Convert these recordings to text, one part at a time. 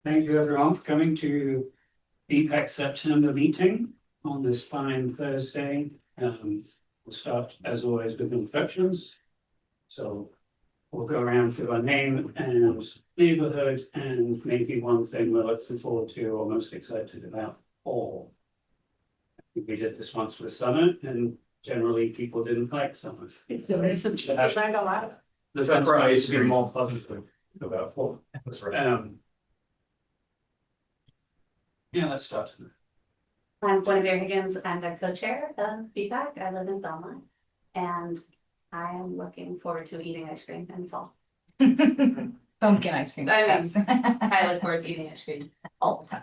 Thank you everyone for coming to BPAC September meeting on this fine Thursday. We'll start as always with introductions. So we'll go around to our name and neighborhood and maybe one thing we're looking forward to or most excited about fall. We did this once with summer and generally people didn't like summer. There's surprise to be more positive about fall. That's right. Yeah, let's start. I'm Guinevere Higgins. I'm the co-chair of BPAC. I live in Belmont, and I am looking forward to eating ice cream in fall. Pumpkin ice cream. I mean, I look forward to eating ice cream all the time.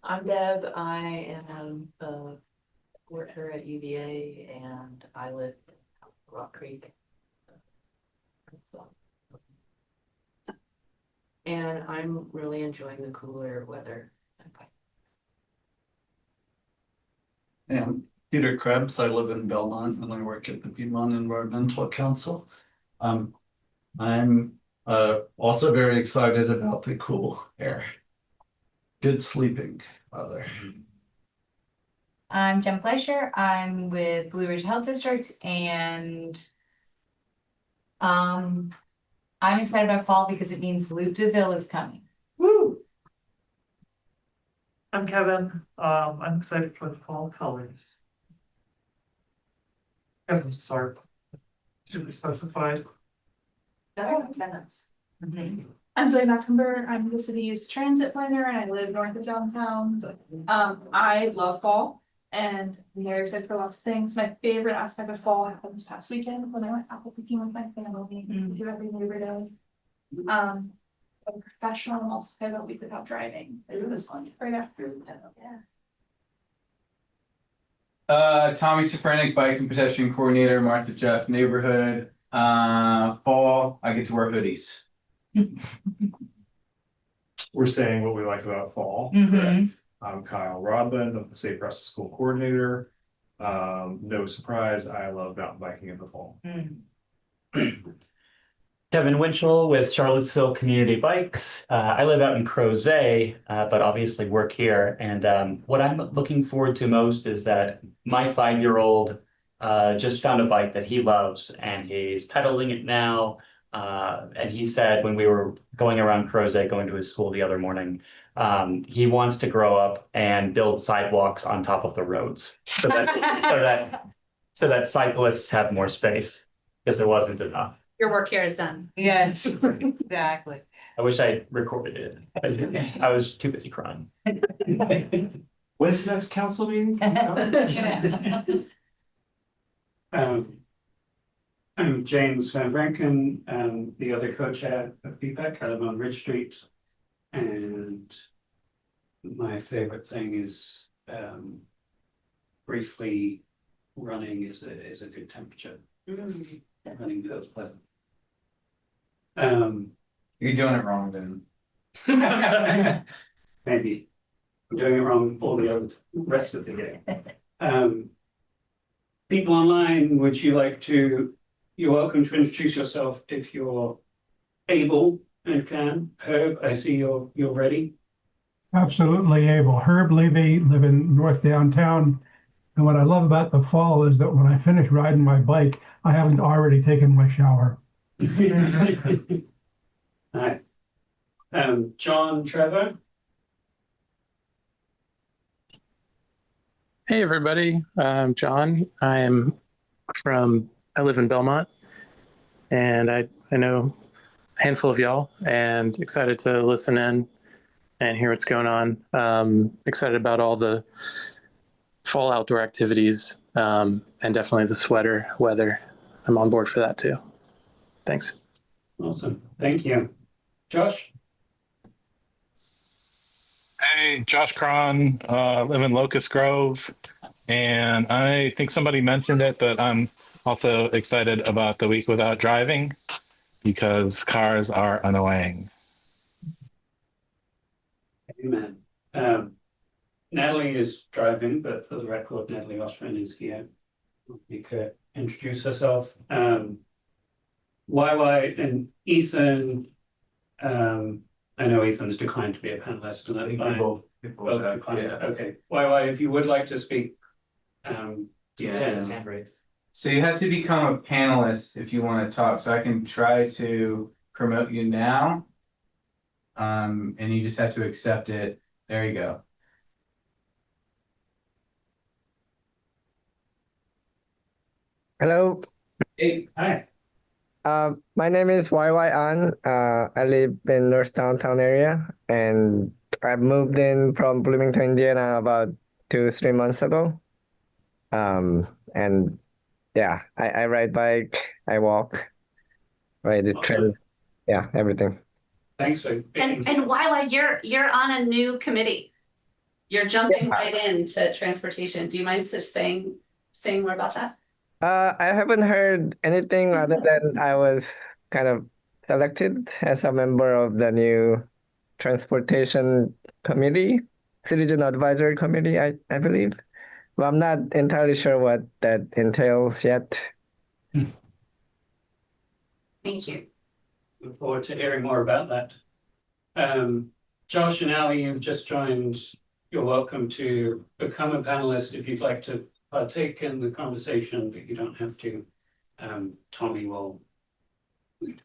I'm Deb. I am a worker at UVA and I live in Rock Creek. And I'm really enjoying the cooler weather. And Peter Krebs, I live in Belmont and I work at the Piedmont Environmental Council. I'm also very excited about the cool air. Good sleeping weather. I'm Jen Fleischer. I'm with Blue Ridge Health District and I'm excited about fall because it means Loop de Ville is coming. Woo! I'm Kevin. I'm excited for the fall colors. Kevin Sarp. Should be specified. Tenants. I'm Zoe Mackenber. I'm the city's transit planner and I live north of downtown. So, I love fall and I'm very excited for lots of things. My favorite aspect of fall happened this past weekend when I went apple picking with my family. Do every Labor Day. A professional multi-pivot week without driving. I do this one right after. Yeah. Tommy Sofrenic, bike and pedestrian coordinator, Martha Jeff neighborhood. Fall, I get to wear hoodies. We're saying what we like about fall. Correct. I'm Kyle Rodland, I'm the Safe Process School Coordinator. No surprise, I love mountain biking in the fall. Devin Winchell with Charlottesville Community Bikes. I live out in Crozet, but obviously work here. And what I'm looking forward to most is that my 5-year-old just found a bike that he loves and he's pedaling it now. And he said when we were going around Crozet, going to his school the other morning, he wants to grow up and build sidewalks on top of the roads so that cyclists have more space because there wasn't enough. Your work here is done. Yes, exactly. I wish I recorded it. I was too busy crying. When's the next council meeting? I'm James Van Franken, the other co-chair of BPAC. I live on Ridge Street. And my favorite thing is briefly running is a good temperature. Running feels pleasant. You're doing it wrong then. Maybe I'm doing it wrong all the other rest of the day. People online, would you like to? You're welcome to introduce yourself if you're able and can. Herb, I see you're ready. Absolutely able. Herb Levy, live in North Downtown. And what I love about the fall is that when I finish riding my bike, I haven't already taken my shower. Hi. John Trevor. Hey everybody, I'm John. I live in Belmont and I know a handful of y'all and excited to listen in and hear what's going on. Excited about all the fall outdoor activities and definitely the sweater weather. I'm on board for that too. Thanks. Awesome. Thank you. Josh? Hey, Josh Cron, live in Locust Grove. And I think somebody mentioned it, but I'm also excited about the week without driving because cars are annoying. Amen. Natalie is driving, but for the record, Natalie Ostrin is here. You could introduce herself. YY and Ethan I know Ethan's declined to be a panelist, and I that's think fine. people Both have, declined. yeah. Okay, YY, if you would like to speak, Yeah. So you have to become a panelist if you want to talk, so I can try to promote you now. And you just have to accept it. There you go. Hello, Hey, hi. my name is YY An. I live in North Downtown area, and I moved in from Bloomington, Indiana about 3 months ago. And yeah, I ride bike, I walk, ride the train, Awesome. yeah, everything. Thanks for being And Wyla, you're on a new committee. You're jumping right into transportation. Do you mind just saying more about that? I haven't heard anything other than I was kind of selected as a member of the new transportation committee, citizen advisory committee, I believe. But I'm not entirely sure what that entails yet. Thank you. Look forward to hearing more about that. Josh and Ali, you've just joined. You're welcome to become a panelist if you'd like to partake in the conversation, but you don't have to. Tommy will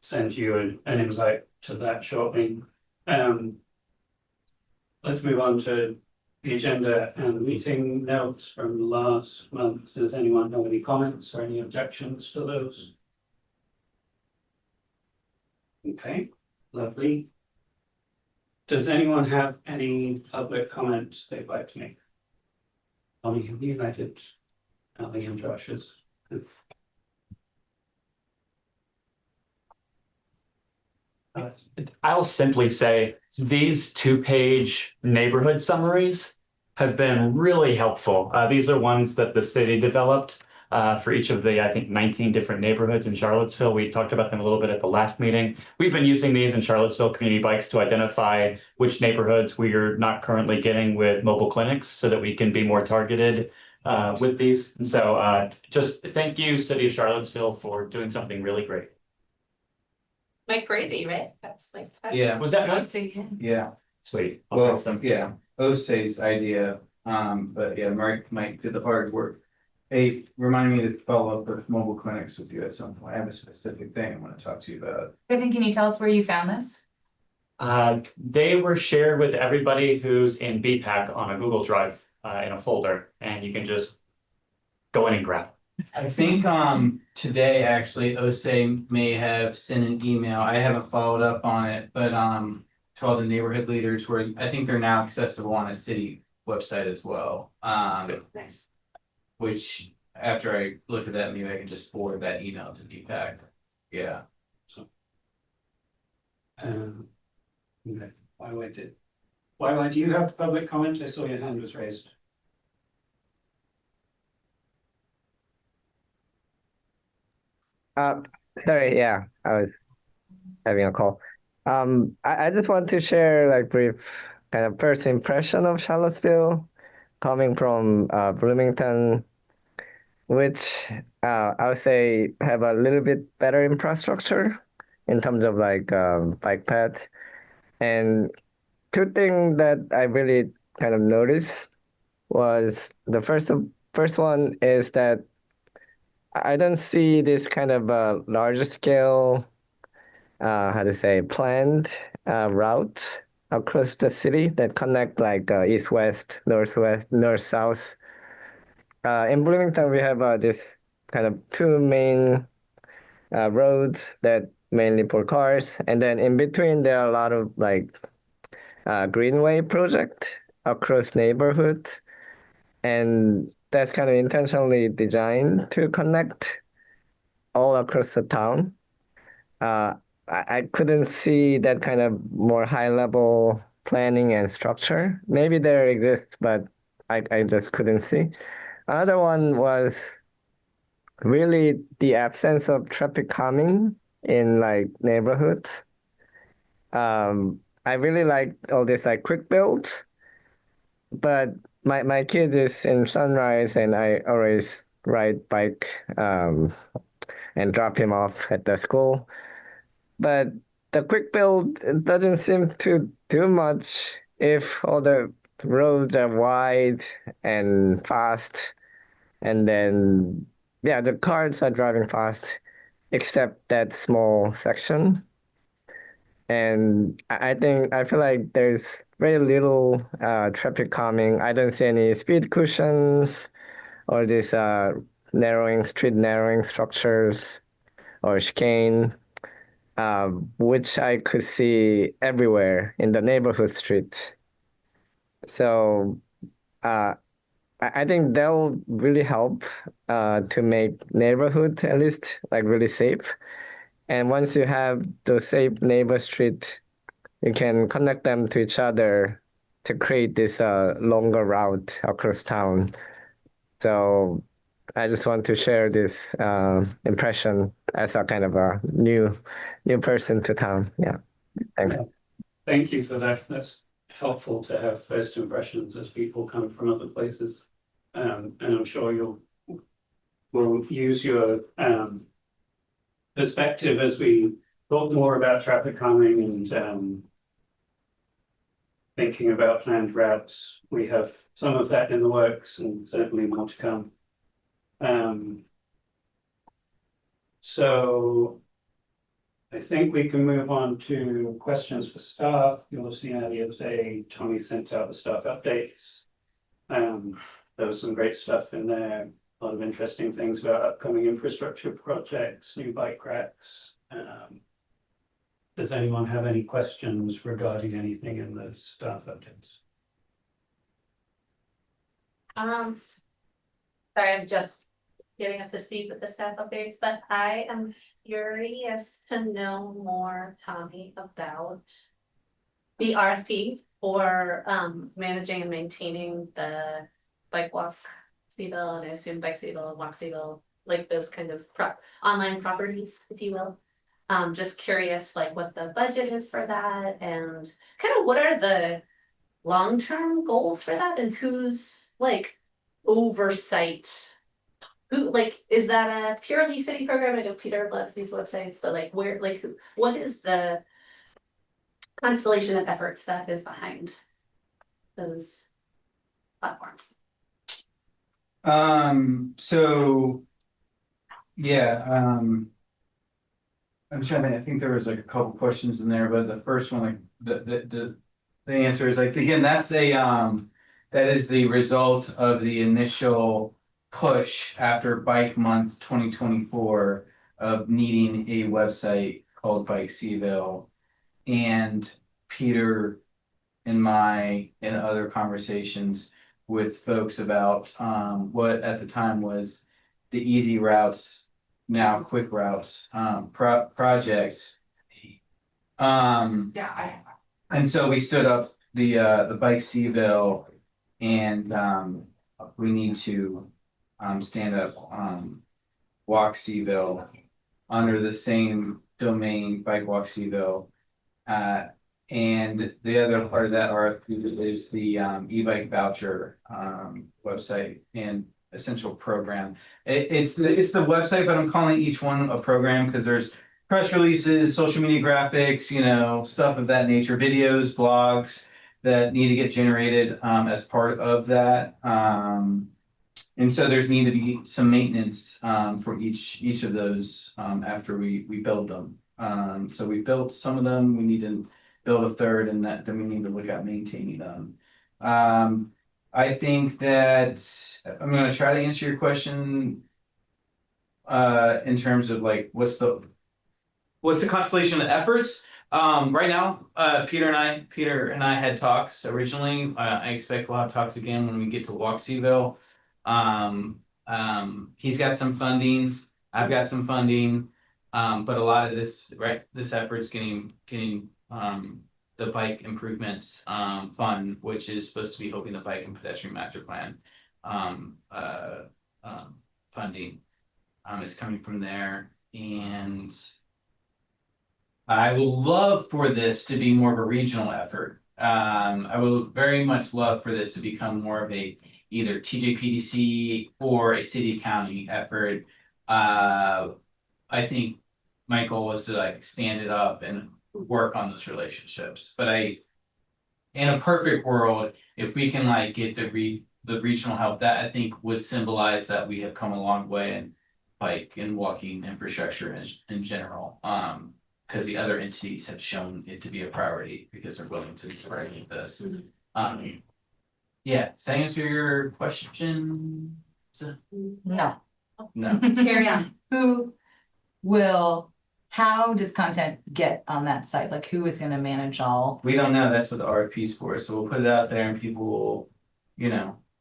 send you an invite to that shortly. Let's move on to the agenda and meeting notes from last month. Does anyone have any comments or any objections to those? Okay, lovely. Does anyone have any public comments they'd like to make? Tommy, have you invited Ali and Josh's? I'll simply say these 2-page neighborhood summaries have been really helpful. These are ones that the city developed for each of the, I think, 19 different neighborhoods in Charlottesville. We talked about them a little bit at the last meeting. We've been using these in Charlottesville Community Bikes to identify which neighborhoods we are not currently getting with mobile clinics so that we can be more targeted with these. And so just thank you, City of Charlottesville, for doing something really great. Mike Brady, right? That's like. Yeah. Was that nice? yeah. Sweet. I'll Well, post them. yeah, Osei's idea, but yeah, Mike did the hard work. Hey, remind me to follow up with mobile clinics with you at some point. I have a specific thing I want to talk to you about. Vivian, can you tell us where you found this? They were shared with everybody who's in BPAC on a Google Drive in a folder, and you can just go in and grab. I think today actually Osei may have sent an email. I haven't followed up on it, but to all the neighborhood leaders where I think they're now accessible on a city website as well. Which after I look at that, maybe I can just forward that email to Deepak. Yeah. So. Okay. Why do you have public comment? I saw your hand was raised. Sorry, yeah, I was having a call. I just want to share like brief kind of first impression of Charlottesville coming from Bloomington, which I would say have a little bit better infrastructure in terms of like bike path. And two things that I really kind of noticed was the first one is that I don't see this kind of large scale, how to say, planned routes across the city that connect like east-west, northwest, north-south. In Bloomington, we have this kind of two main roads that mainly for cars, and then in between there are a lot of like greenway project across neighborhoods, and that's kind of intentionally designed to connect all across the town. I couldn't see that kind of more high level planning and structure. Maybe there exists, but I just couldn't see. Another one was really the absence of traffic calming in like neighborhoods. I really like all this like quick builds, but my kid is in Sunrise and I always ride bike and drop him off at the school. But the quick build doesn't seem to do much if all the roads are wide and fast, and then yeah, the cars are driving fast, except that small section. And I think I feel like there's very little traffic calming. I don't see any speed cushions or this street narrowing structures or chicane, which I could see everywhere in the neighborhood street. So uh, I think that'll really help to make neighborhood at least like really safe. And once you have the safe neighbor street, you can connect them to each other to create this longer route across town. So I just want to share this impression as a kind of a new person to town. Yeah, thanks. Yeah. Thank you for that. That's helpful to have first impressions as people come from other places. And I'm sure will use your perspective as we talk more about traffic calming and thinking about planned routes. We have some of that in the works and certainly more to come. So I think we can move on to questions for staff. You'll have seen earlier today, Tommy sent out the staff updates. There was some great stuff in there, a lot of interesting things about upcoming infrastructure projects, new bike racks. Does anyone have any questions regarding anything in the staff updates? Sorry, I'm just getting up to speed with the staff updates, but I am curious to know more, Tommy, about the RFP for managing and maintaining the bike walk Seville, and I assume bike Seville, walk Seville, like those kind of online properties, if you will. Just curious, like what the budget is for that, and kind of what are the long-term goals for that, and who's like oversight. Who, like, is that a purely city program? I know Peter loves these websites, but like where, like, what is the constellation of efforts that is behind those platforms? So yeah, I'm trying to, I think there was like a couple questions in there, but the first one, like the answer is like, again, that's that is the result of the initial push after Bike Month 2024 of needing a website called Bike Seville. And Peter and other conversations with folks about what at the time was the Easy Routes, now Quick Routes project. And so we stood up the Bike Seville, and we need to stand up Walk Seville under the same domain, Bike Walk Seville. And the other part of that RFP is the e-bike voucher website and essential program. It's the website, but I'm calling each one a program because there's press releases, social media graphics, stuff of that nature, videos, blogs that need to get generated as part of that. And so there's need to be some maintenance for each of those after we build them. So we built some of them, we need to build a third, and then we need to look at maintaining them. I think that I'm going to try to answer your question in terms of like what's the constellation of efforts. Right now, Peter and I had talks originally. I expect we'll have talks again when we get to Walk Seville. He's got some funding, I've got some funding, but a lot of this effort's getting the bike improvements fund, which is supposed to be hoping the bike and pedestrian master plan funding is coming from there. And I would love for this to be more of a regional effort. I would very much love for this to become more of a either TJPDC or a city county effort. I think my goal was to like stand it up and work on those relationships. But in a perfect world, if we can like get the regional help, that I think would symbolize that we have come a long way in bike and walking infrastructure in general. Because the other entities have shown it to be a priority because they're willing to provide this. Yeah, does that answer your question? No. No. Carry on. How does content get on that site? Like who is gonna manage all? We don't know. That's what the RFP is for. So we'll put it out there and people will,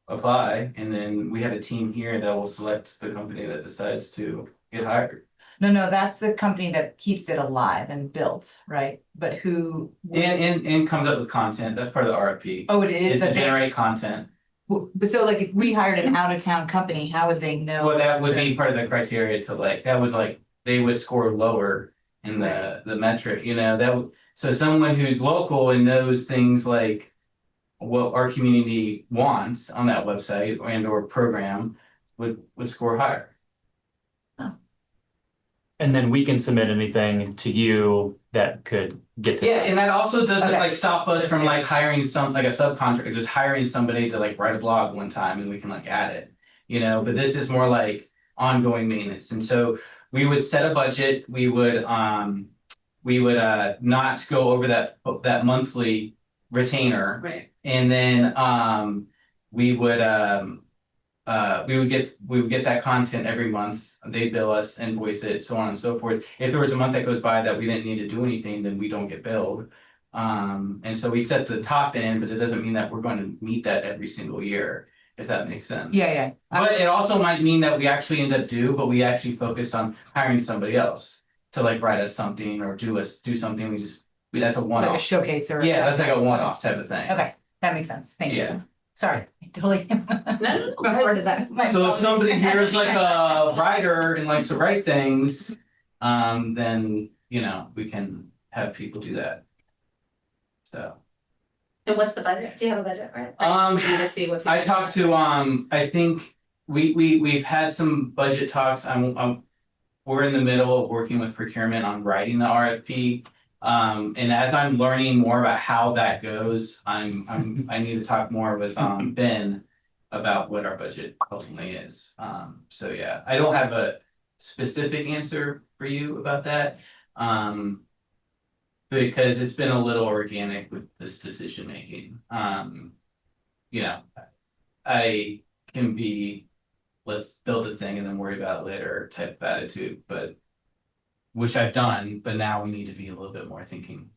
apply. And then we have a team here that will select the company that decides to get hired. No, that's the company that keeps it alive and built, right? But who? And comes up with content. That's part of the RFP. Oh, it is. Is to generate content. But so like if we hired an out of town company, how would they know? Well, that would be part of the criteria to they would score lower in the metric, so someone who's local and knows things like what our community wants on that website and or program would score higher. And then we can submit anything to you that could get to. Yeah, and that also doesn't stop us from hiring a subcontractor, just hiring somebody to write a blog one time and we can add it, but this is more like ongoing maintenance. And so we would set a budget, we would not go over that monthly retainer. Right. And then we would get that content every month. They bill us, invoice it, so on and so forth. If there was a month that goes by that we didn't need to do anything, then we don't get billed. And so we set the top end, but it doesn't mean that we're going to meet that every single year, if that makes sense. Yeah. But it also might mean that we actually end up but we actually focused on hiring somebody else to write us something or do something. That's a one-off. Like a showcase or. Yeah, that's like a one-off type of thing. Okay, that makes sense. Thank Yeah. you. Sorry, I totally. No. Reported that. My So if apologies. somebody here is a writer and likes to write things, then, we can have people do that. So. And what's the budget? Do you have a budget, right? Um, We need to see what. I talked to, I think we've had some budget talks. We're in the middle of working with procurement on writing the RFP. And as I'm learning more about how that goes, I need to talk more with Ben about what our budget ultimately is. So yeah, I don't have a specific answer for you about that. Because it's been a little organic with this decision making. I can be, let's build a thing and then worry about it later type of attitude, but which I've done, but now we need to be a little bit more thinking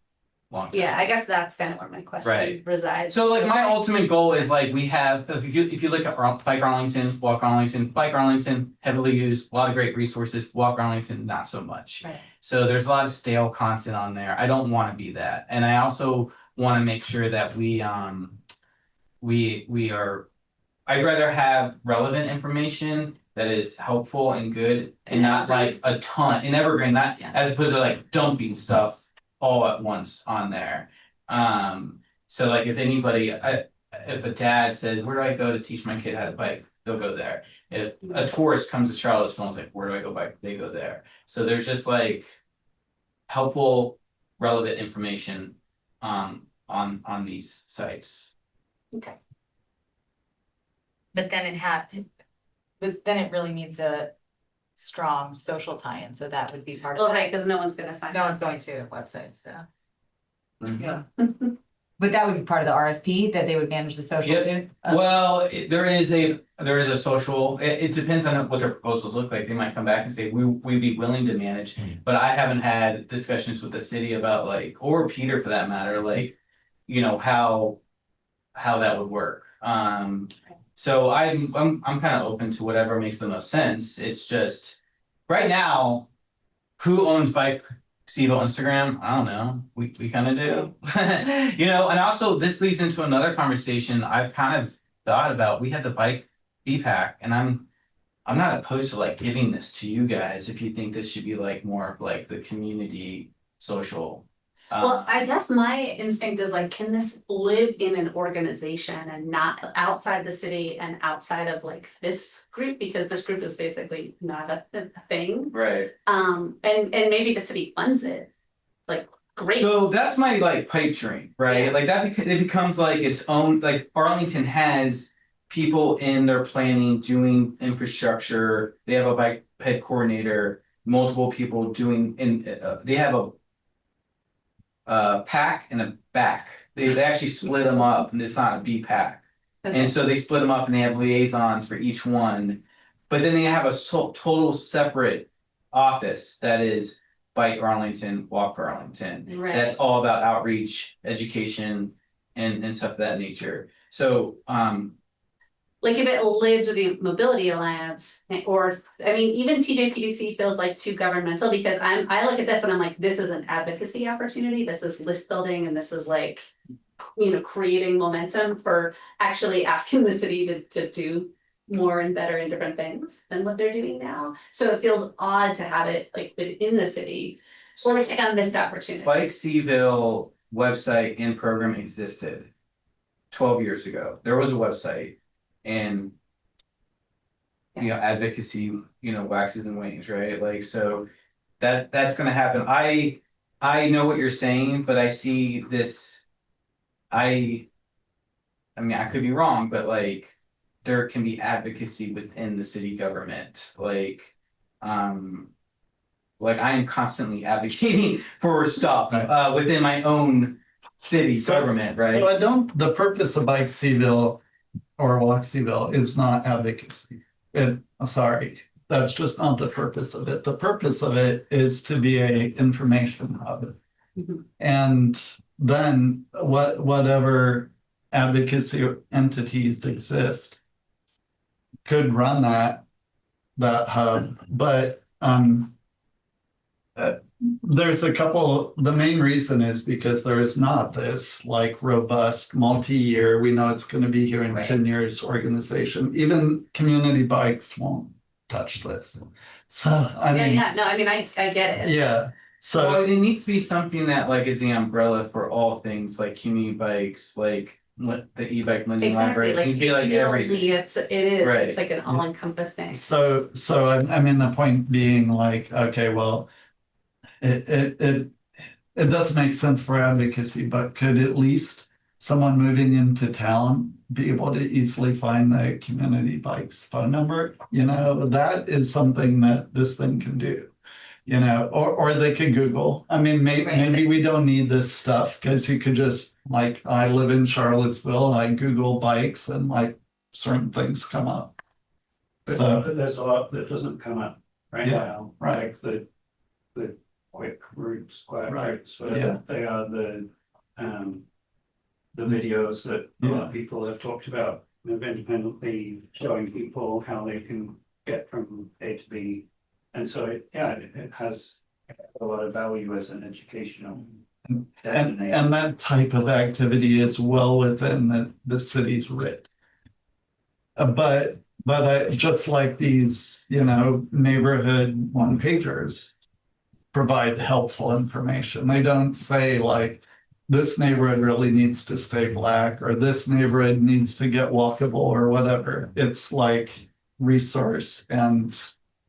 long term. Yeah, I guess that's kind of where my question resides. So my ultimate goal is we have, if you look at Bike Arlington, Walk Arlington, Bike Arlington, heavily used, a lot of great resources, Walk Arlington, not so much. Right. So there's a lot of stale content on there. I don't want to be that. And I also want to make sure that we are, I'd rather have relevant information that is helpful and good and not a ton, and evergreen, not as opposed to dumping stuff all at once on there. So if anybody, if a dad says, where do I go to teach my kid how to bike? They'll go there. If a tourist comes to Charlottesville and is where do I go bike? They go there. So there's just helpful, relevant information on these sites. Okay. But then it really needs a strong social tie-in, so that would be part of Well, that. right, because no one's gonna find. No one's going to a website, so. Yeah. But that would be part of the RFP, that they would manage the social Yep. too? Well, there is a social, it depends on what their proposals look like. They might come back and say, we'd be willing to manage. But I haven't had discussions with the city about or Peter for that matter, how that would work. So I'm kind of open to whatever makes the most sense. It's just right now, who owns Bike Sevo Instagram? I don't know. We kind of do. And also this leads into another conversation I've kind of thought about. We had the bike BPAC, and I'm not opposed to giving this to you guys if you think this should be more of the community social. Well, I guess my instinct is can this live in an organization and not outside the city and outside of this group, because this group is basically not a thing. Right. And maybe the city funds it. great. So that's my like pipe dream, right? Yeah. Like it becomes like its own, like Arlington has people in their planning doing infrastructure. They have a bike ped coordinator, multiple people doing, they have a pack and a back. They actually split them up and it's not a B pack. And so they split them up and they have liaisons for each one. But then they have a total separate office that is Bike Arlington, Walk Arlington. Right. That's all about outreach, education, and stuff of that nature. So like if it lived with the Mobility Alliance, or, I mean, even TJPDC feels like too governmental, because I look at this and I'm like, this is an advocacy opportunity, this is list building, and this is like, you know, creating momentum for actually asking the city to do more and better and different things than what they're doing now. So it feels odd to have it like within the city, or take on this opportunity. Bike Seville website and program existed 12 years ago. There was a website. And you know, advocacy, you know, waxes and wanes, right? Like, so that's gonna happen. I know what you're saying, but I see this. I mean, I could be wrong, but like, there can be advocacy within the city government. Like I am constantly advocating for stuff within my own city government, right? So the purpose of Bike Seville or Walk Seville is not advocacy. Sorry, that's just not the purpose of it. The purpose of it is to be a information hub. And then whatever advocacy entities exist could run that hub. But there's a couple, the main reason is because there is not this like robust multi-year, we know it's going to be here in 10 years organization. Even community bikes won't touch this. So I mean, no, I mean, I get it. yeah. So well, it needs to be something that like is the umbrella for all things like community bikes, like the e-bike lending library. It needs to be like everything. It's like an all-encompassing. So I mean, the point being like, okay, well, it does make sense for advocacy, but could at least someone moving into town be able to easily find the community bikes phone number? You know, that is something that this thing can do. You know, or they could Google. I mean, maybe we don't need this stuff because you could just like, I live in Charlottesville, I Google bikes and like certain things come up. So there's a lot that doesn't come up right now, right? Like the quiet routes, Yeah. they are the videos that a lot of people have talked about, of independently showing people how they can get from A to B. And so it has a lot of value as an educational. And that type of activity is well within the city's writ. But just like these, you know, neighborhood one pagers provide helpful information. They don't say like, this neighborhood really needs to stay black or this neighborhood needs to get walkable or whatever. It's like resource and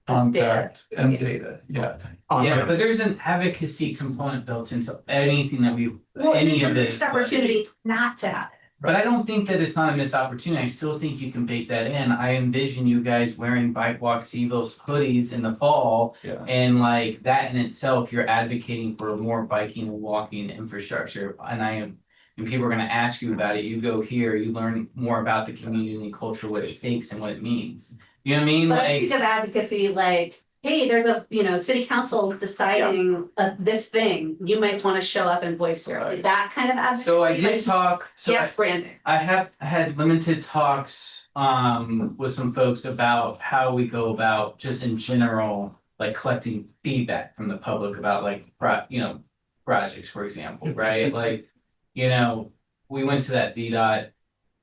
contact and data. Yeah. Yeah, but there's an advocacy component built into anything that we, It's a missed opportunity not to have it. But I don't think that it's not a missed opportunity. I still think you can bake that in. I envision you guys wearing Bike Walk Seville's hoodies in the fall. Yeah. And like that in itself, you're advocating for more biking and walking infrastructure. And people are gonna ask you about it. You go here, you learn more about the community and culture, what it takes and what it means. You know what I mean? But I think of advocacy like, hey, there's a, you know, city council deciding this thing, you might want to show up and voice your, that kind of advocacy. So I did talk. So yes, branding. I have had limited talks with some folks about how we go about just in general, like collecting feedback from the public about like projects, for example, right? Like, you know, we went to that VDOT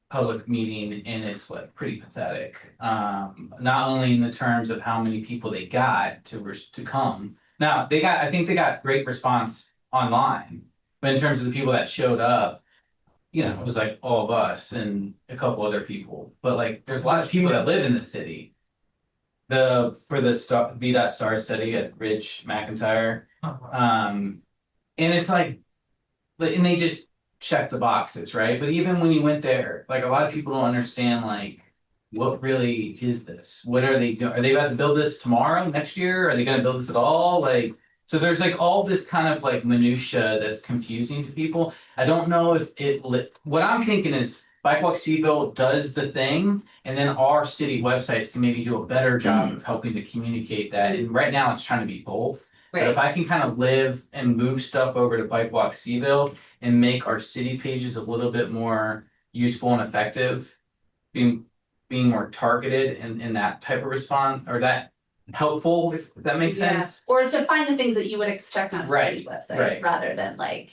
public meeting and it's like pretty pathetic. Not only in the terms of how many people they got to come. Now I think they got great response online, but in terms of the people that showed up, you know, it was like all of us and a couple other people. But like, there's a lot of people that live in the city. For the VDOT STAR study at Ridge McIntyre, And it's like, and they just check the boxes, right? But even when you went there, like a lot of people don't understand, like, what really is this? What are they doing? Are they about to build this tomorrow, next year? Are they gonna build this at all? Like, so there's like all this kind of like minutia that's confusing to people. I don't know if what I'm thinking is Bike Walk Seaville does the thing, and then our city websites can maybe do a better job of helping to communicate that. And right now it's trying to be both. But if I can kind of live and move stuff over to Bike Walk Seaville and make our city pages a little bit more useful and effective, being more targeted in that type of response, or that helpful, if that makes Yeah, sense. or to find the things that you would expect on a Right, city website, right. rather than like,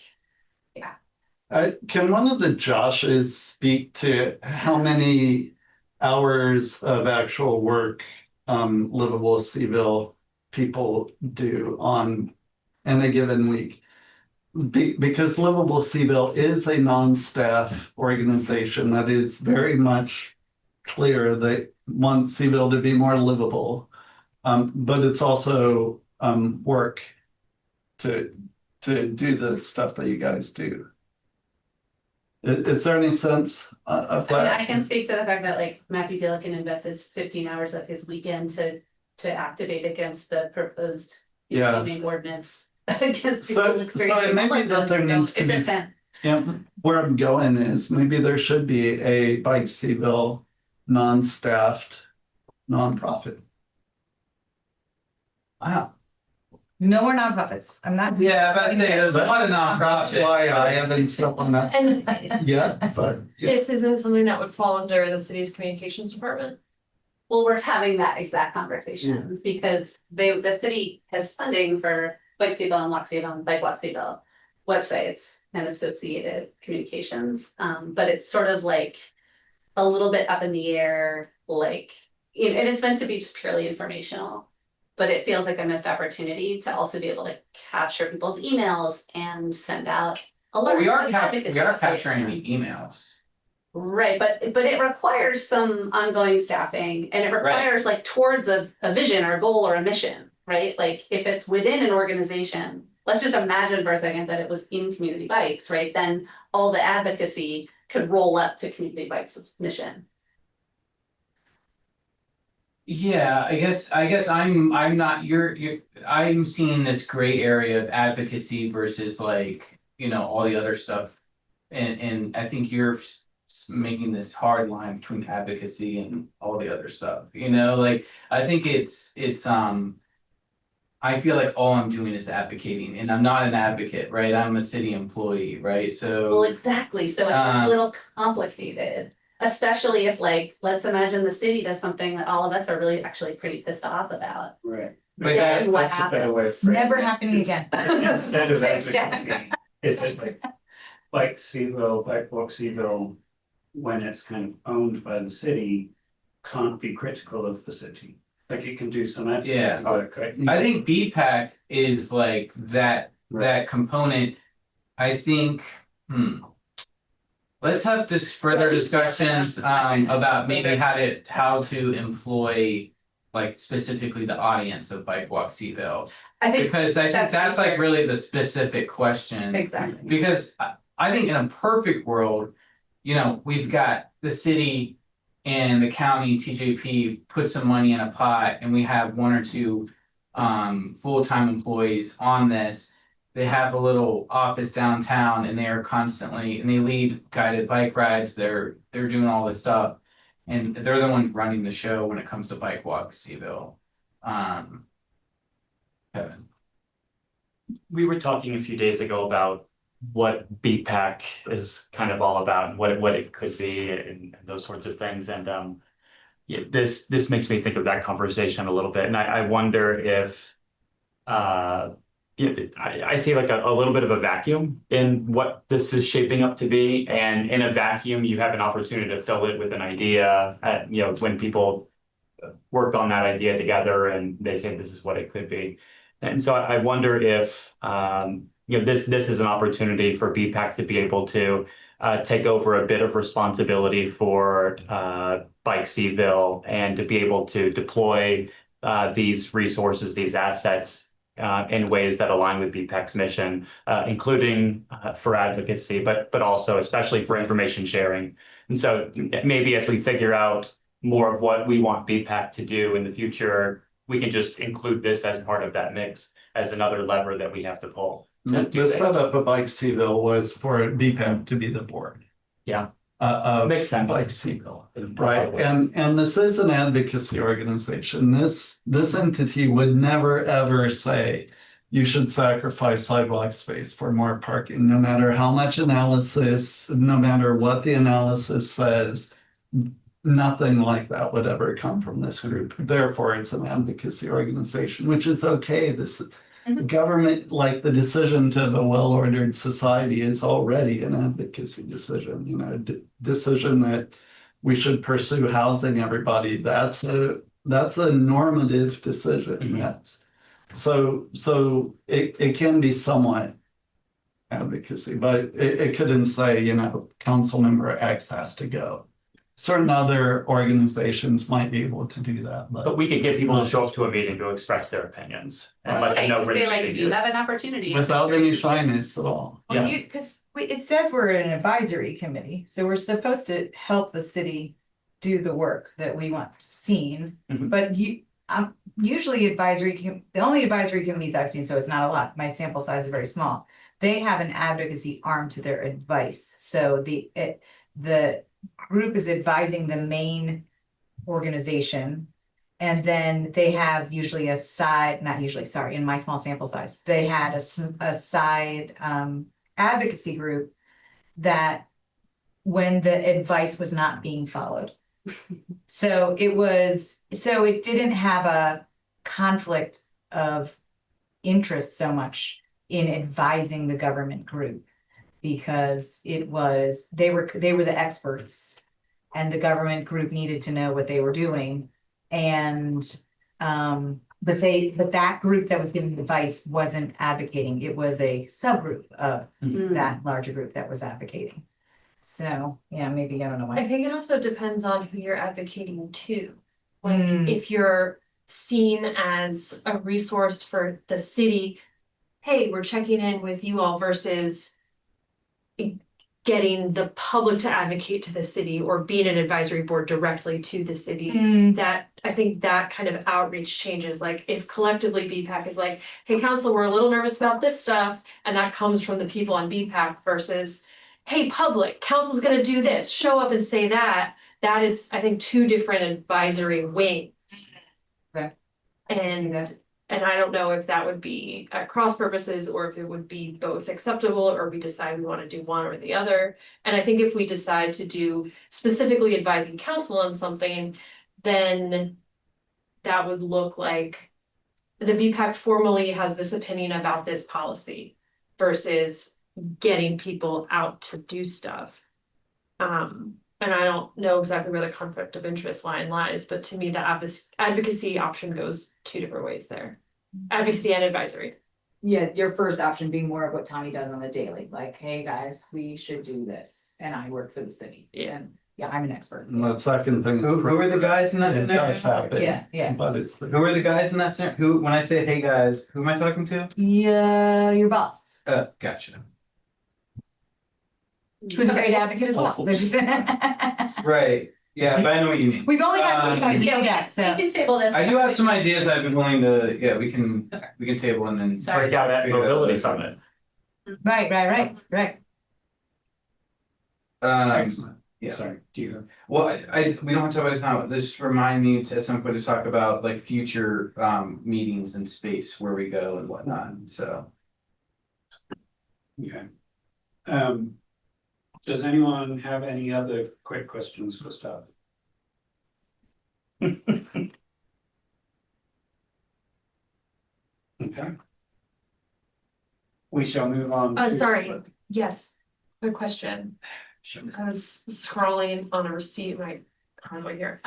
Can one of the Joshes speak to how many hours of actual work Livable Seaville people do on in a given week? Because Livable Seaville is a non-staff organization that is very much clear that wants Seaville to be more livable. But it's also work to do the stuff that you guys do. Is there any sense of I mean, that? I can speak to the fact that like Matthew Dillican invested 15 hours of his weekend to activate against the proposed Yeah. gaming ordinance against So people experiencing it may be that there needs to be, yeah, where I'm going is maybe there should be a Bike Seaville non-staffed nonprofit. Wow. No more nonprofits. I'm not. Yeah, but there's a lot of That's nonprofits. why I haven't stepped on that And yet, but yeah. this isn't something that would fall under the city's communications department? Well, we're having that exact conversation because the city has funding for Bike Seaville and Walk Seaville and Bike Walk Seaville websites and associated communications. But it's sort of like a little bit up in the air, like, and it's meant to be just purely informational. But it feels like a missed opportunity to also be able to capture people's emails and send out alerts. We are and advocacy capturing updates. the emails. Right, but it requires some ongoing staffing and it requires like towards a vision or a goal or a mission, right? Like if it's within an organization, let's just imagine for a second that it was in Community Bikes, right? Then all the advocacy could roll up to Community Bikes' mission. Yeah, I guess I'm not I'm seeing this gray area of advocacy versus like, all the other stuff. And I think you're making this hard line between advocacy and all the other stuff, like I think it's I feel like all I'm doing is advocating and I'm not an advocate, right? I'm a city employee, right? So Well, exactly, so it's a little complicated, especially if like, let's imagine the city does something that all of us are really actually pretty pissed off about. Right. But Yeah, and what That's a better way of happens? phrasing Never it. happening again. Instead of Thanks, Jack. advocacy, is it like Bike Seaville, Bike Walk Seaville, when it's kind of owned by the city, can't be critical of the city. Like it can do some advocacy work, right? I think BPAC is like that component. I think, let's have this further discussions about maybe how to employ like specifically the audience of Bike Walk Seaville. I think Because I think that's like really the specific question. exactly. Because I think in a perfect world, we've got the city and the county TJP put some money in a pot and we have one or two full-time employees on this. They have a little office downtown and they are constantly, and they lead guided bike rides. They're doing all this stuff. And they're the ones running the show when it comes to Bike Walk Seaville. Kevin. We were talking a few days ago about what BPAC is kind of all about, what it could be, and those sorts of things. And this makes me think of that conversation a little bit. And I wonder if I see like a little bit of a vacuum in what this is shaping up to be. And in a vacuum, you have an opportunity to fill it with an idea. When people work on that idea together and they say this is what it could be. And so I wonder if this is an opportunity for BPAC to be able to take over a bit of responsibility for Bike Seaville and to be able to deploy these resources, these assets in ways that align with BPAC's mission, including for advocacy, but also especially for information sharing. And so maybe as we figure out more of what we want BPAC to do in the future, we can just include this as part of that mix as another lever that we have to pull. The setup of Bike Seaville was for BPAC to be the board. Yeah. Makes sense. Bike Seaville, right? And this is an advocacy organization. This entity would never ever say you should sacrifice sidewalk space for more parking, no matter how much analysis, no matter what the analysis says. Nothing like that would ever come from this group. Therefore, it's an advocacy organization, which is okay. This government, like the decision to have a well-ordered society, is already an advocacy decision. You know, decision that we should pursue housing everybody. That's a normative decision. That's so it can be somewhat advocacy, but it couldn't say, you know, council member X has to go. Certain other organizations might be able to do that, But we could get people to show up to a meeting to express their opinions and let them know Right, where just the be like, meeting if you is. have an opportunity. without any shyness at all. Well, Yeah. because it says we're an advisory committee, so we're supposed to help the city do the work that we want seen. Mhm. But usually the only advisory committees I've seen, so it's not a lot, my sample size is very small. They have an advocacy arm to their advice, so the group is advising the main organization. And then they have usually a side, not usually, sorry, in my small sample size, they had a side advocacy group that when the advice was not being followed. So it didn't have a conflict of interest so much in advising the government group, because they were the experts and the government group needed to know what they were doing. And but that group that was giving advice wasn't advocating. It was a subgroup of that larger group that was advocating. So yeah, maybe I don't know why. I think it also depends on who you're advocating to. Like if you're seen as a resource for the city, hey, we're checking in with you all, versus getting the public to advocate to the city or being an advisory board directly to the city. That I think that kind of outreach changes. Like if collectively BPAC is like, hey, council, we're a little nervous about this stuff, and that comes from the people on BPAC, versus, hey, public, council's gonna do this, show up and say that. That is, I think, two different advisory wings. Okay. And I don't know if that would be at cross purposes or if it would be both acceptable, or we decide we want to do one or the other. And I think if we decide to do specifically advising council on something, then that would look like the BPAC formally has this opinion about this policy versus getting people out to do stuff. And I don't know exactly where the conflict of interest line lies, but to me, the advocacy option goes two different ways there. Advocacy and advisory. Yeah, your first option being more of what Tommy does on the daily, like, hey, guys, we should do this, and I work for the city. Yeah. And yeah, I'm an expert. And that second thing is Who are the guys in that it scenario? does happen. Yeah. But it's Who are the guys in that scenario? When I say, hey guys, who am I talking to? Yeah, your boss, Gotcha. who's a great advocate as well. Right, yeah, but I know what you mean. We've only got three guys Yeah, back, so. we can table this. I do have some ideas I've been willing to, yeah, we can table and then. Break out at mobility summit. Right. Excellent. Yeah. Sorry, do you? Well, we don't have to always now, just remind me to at some point to talk about like future meetings and space where we go and whatnot, so. Okay. Does anyone have any other quick questions for staff? Okay. We shall move on. Sorry, yes, good question. Sure. I was scrolling on a receipt, my convoy here.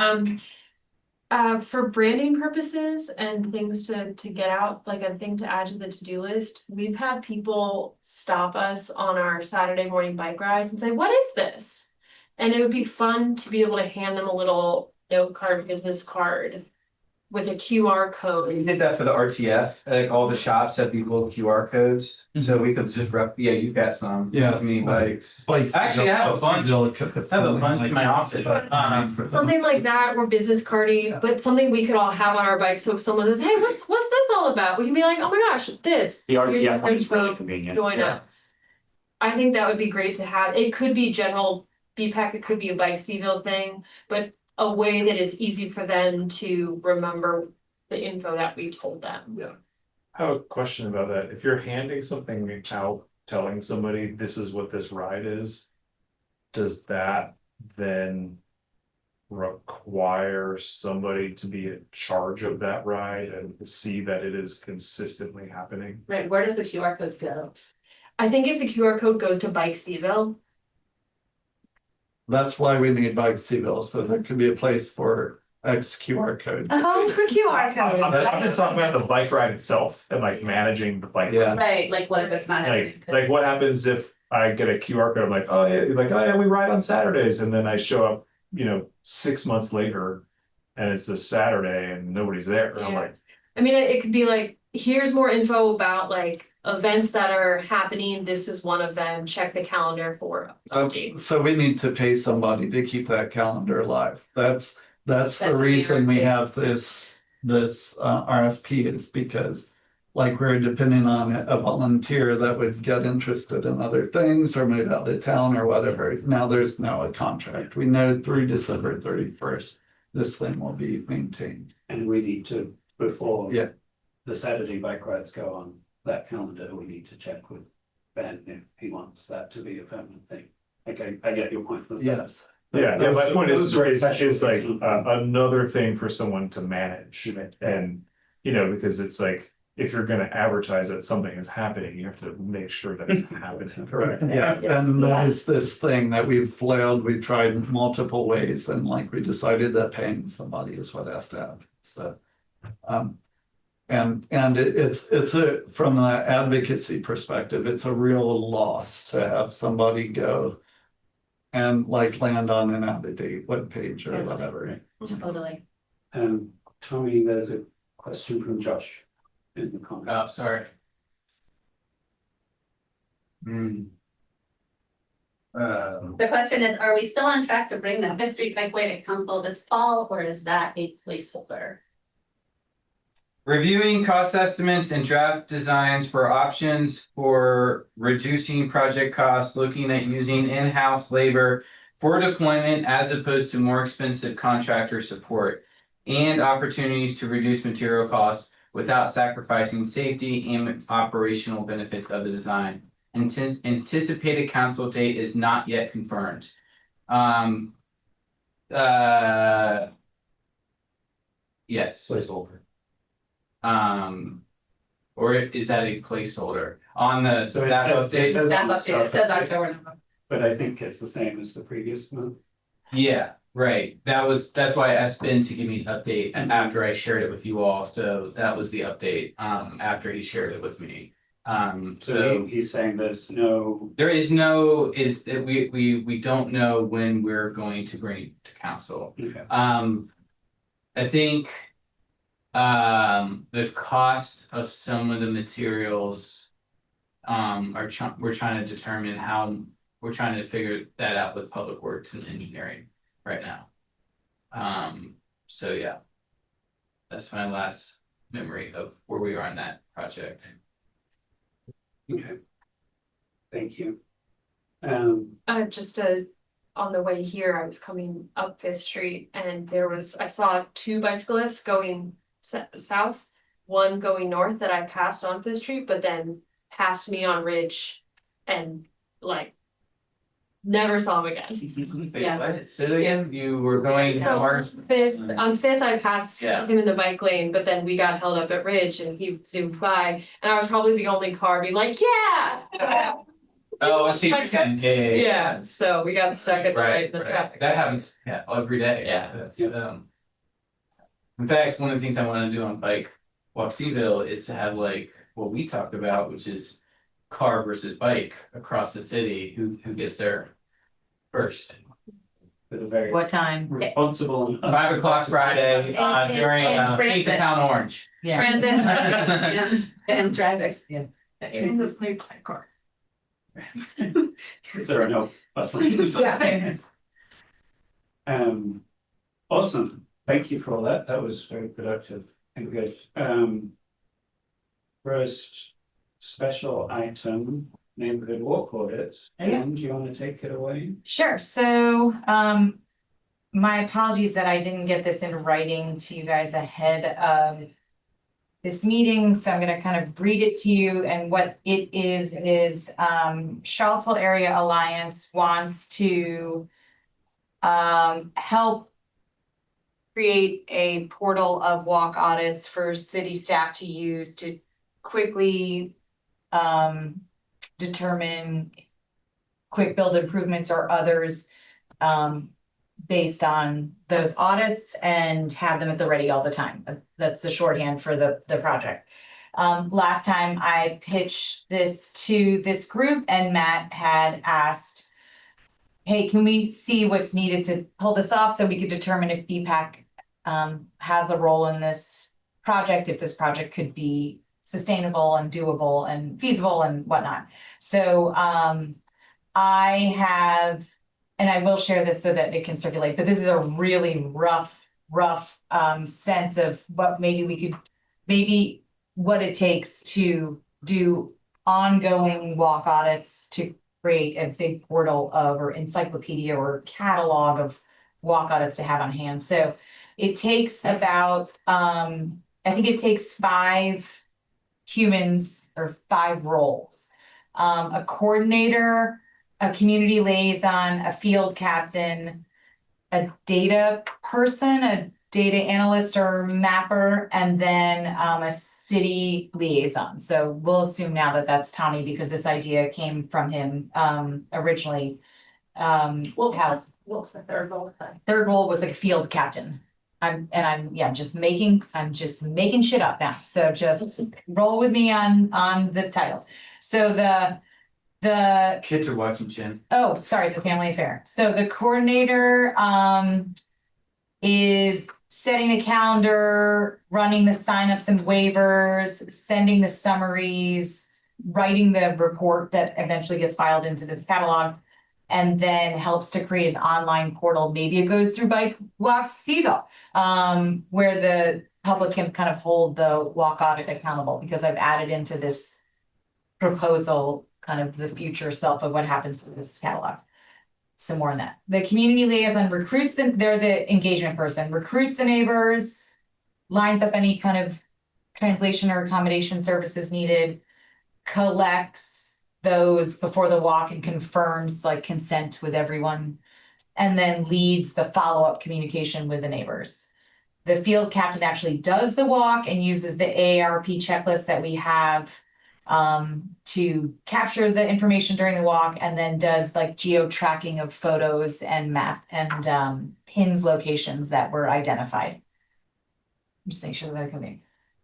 For branding purposes and things to get out, like a thing to add to the to-do list, we've had people stop us on our Saturday morning bike rides and say, what is this? And it would be fun to be able to hand them a little note card, business card with a QR We code. did that for the RTF, like all the shops have these little QR codes, so we could just you've got some. Yes, Community bikes. Bikes. Actually, I have a bunch. I have a bunch in my office. Something like that or business cardy, but something we could all have on our bikes. So if someone says, hey, what's this all about? We can be like, oh my gosh, this. The Here's RTF one is info, really convenient. join us. I think that would be great to have. It could be general BPAC, it could be a bike Seville thing, but a way that it's easy for them to remember the info that we told them. Yeah. I have a question about that. If you're handing something out, telling somebody this is what this ride is, does that then require somebody to be in charge of that ride and see that it is consistently happening? Right, where does the QR code go? I think if the QR code goes to Bike Seville, That's why we need Bike Seville, so there could be a place for X QR code. Oh, for QR I'm codes. talking about the bike ride itself and like managing the bike. Yeah. Right, like what if it's not happening? Like what happens if I get a QR code, I'm like, oh yeah, we ride on Saturdays, and then I show up, 6 months later and it's a Saturday and nobody's there. And I'm Yeah. like, I mean, it could be like, here's more info about like events that are happening. This is one of them. Check the calendar for updates. So we need to pay somebody to keep that calendar alive. That's the That's the reason we RFP. have this RFP is because like we're depending on a volunteer that would get interested in other things or move out of town or whatever. Now there's now a contract. We know through December 31st, this thing will be maintained. And we need to, before Yeah. the Saturday bike rides go on that calendar, we need to check with Ben if he wants that to be a permanent thing. Okay, I get your point. Yes. yeah, my point is Those are like special. another thing for someone to manage. And, because it's like, if you're gonna advertise that something is happening, you have to make sure that it's happening. Correct. Yeah, and there's this thing that we've flailed, we've tried multiple ways, and like we decided that paying somebody is what has to happen. So, and it's from the advocacy perspective, it's a real loss to have somebody go and like land on an out-of-date webpage or whatever. Totally. Tony, there's a question from Josh in the comment. Oh, sorry. The question is, are we still on track to bring the Fifth Street Bikeway to council this fall, or is that a placeholder? Reviewing cost estimates and draft designs for options for reducing project costs, looking at using in-house labor for deployment as opposed to more expensive contractor support, and opportunities to reduce material costs without sacrificing safety and operational benefits of the design. Anticipated council date is not yet confirmed. Yes. Placeholder. Or is that a placeholder on the So staff update? That update, it says October. But I think it's the same as the previous month. Yeah, right. That's why I asked Ben to give me an update after I shared it with you all. So that was the update after he shared it with me. So he's saying there is no, we don't know when we're going to bring it to council. okay. I think the cost of some of the materials we're trying to determine how we're trying to figure that out with public works and engineering right now. So yeah, that's my last memory of where we are on that project. Okay. Thank you. Just on the way here, I was coming up Fifth Street and I saw two bicyclists going south, one going north that I passed on Fifth Street, but then passed me on Ridge and like never saw him again. Yeah. So again, you were going north. On Fifth, I passed Yeah. him in the bike lane, but then we got held up at Ridge and he zoomed by and I was probably the only car being like, yeah. Oh, I see what you're saying. Yeah, so we got stuck at the right in the traffic. That happens, every day. Yeah. That's, in fact, one of the things I want to do on Bike Walk Seville is to have like what we talked about, which is car versus bike across the city, who gets there first. with a very What time? responsible and. 5 o'clock Friday, during and Peak transit. Town Orange. Yeah. Transit and traffic. Transit play my car. Because there are no bus lanes. Yeah. Awesome, thank you for all that, that was very productive and good. First special item, neighborhood walk audits, and you want to take it away? Sure, so, my apologies that I didn't get this in writing to you guys ahead of this meeting, so I'm gonna kind of read it to you, and what it is, Charlottesville Area Alliance wants to help create a portal of walk audits for city staff to use to quickly determine quick build improvements or others based on those audits and have them at the ready all the time. That's the shorthand for the project. Last time I pitched this to this group and Matt had asked, hey, can we see what's needed to pull this off so we could determine if BPAC has a role in this project, if this project could be sustainable and doable and feasible and whatnot. So I have, and I will share this so that it can circulate, but this is a really rough sense of what maybe what it takes to do ongoing walk audits to create a big portal of or encyclopedia or catalog of walk audits to have on hand. So it takes about, I think it takes 5 humans or 5 roles. A coordinator, a community liaison, a field captain, a data person, a data analyst or mapper, and then a city liaison. So we'll assume now that that's Tommy because this idea came from him originally. What's the third role? Third role was like a field captain. I'm just making shit up now. So just roll with me on the titles. So the Kids are watching, Jen. oh, sorry, it's a family affair. So the coordinator is setting the calendar, running the signups and waivers, sending the summaries, writing the report that eventually gets filed into this catalog, and then helps to create an online portal. Maybe it goes through Bike Walk Seaville, where the public can kind of hold the walk audit accountable, because I've added into this proposal kind of the future self of what happens to this catalog. Some more on that. The community liaison recruits them, they're the engagement person, recruits the neighbors, lines up any kind of translation or accommodation services needed, collects those before the walk and confirms like consent with everyone, and then leads the follow-up communication with the neighbors. The field captain actually does the walk and uses the AARP checklist that we have to capture the information during the walk, and then does like geo tracking of photos and map and pins locations that were identified. Just make sure that I can.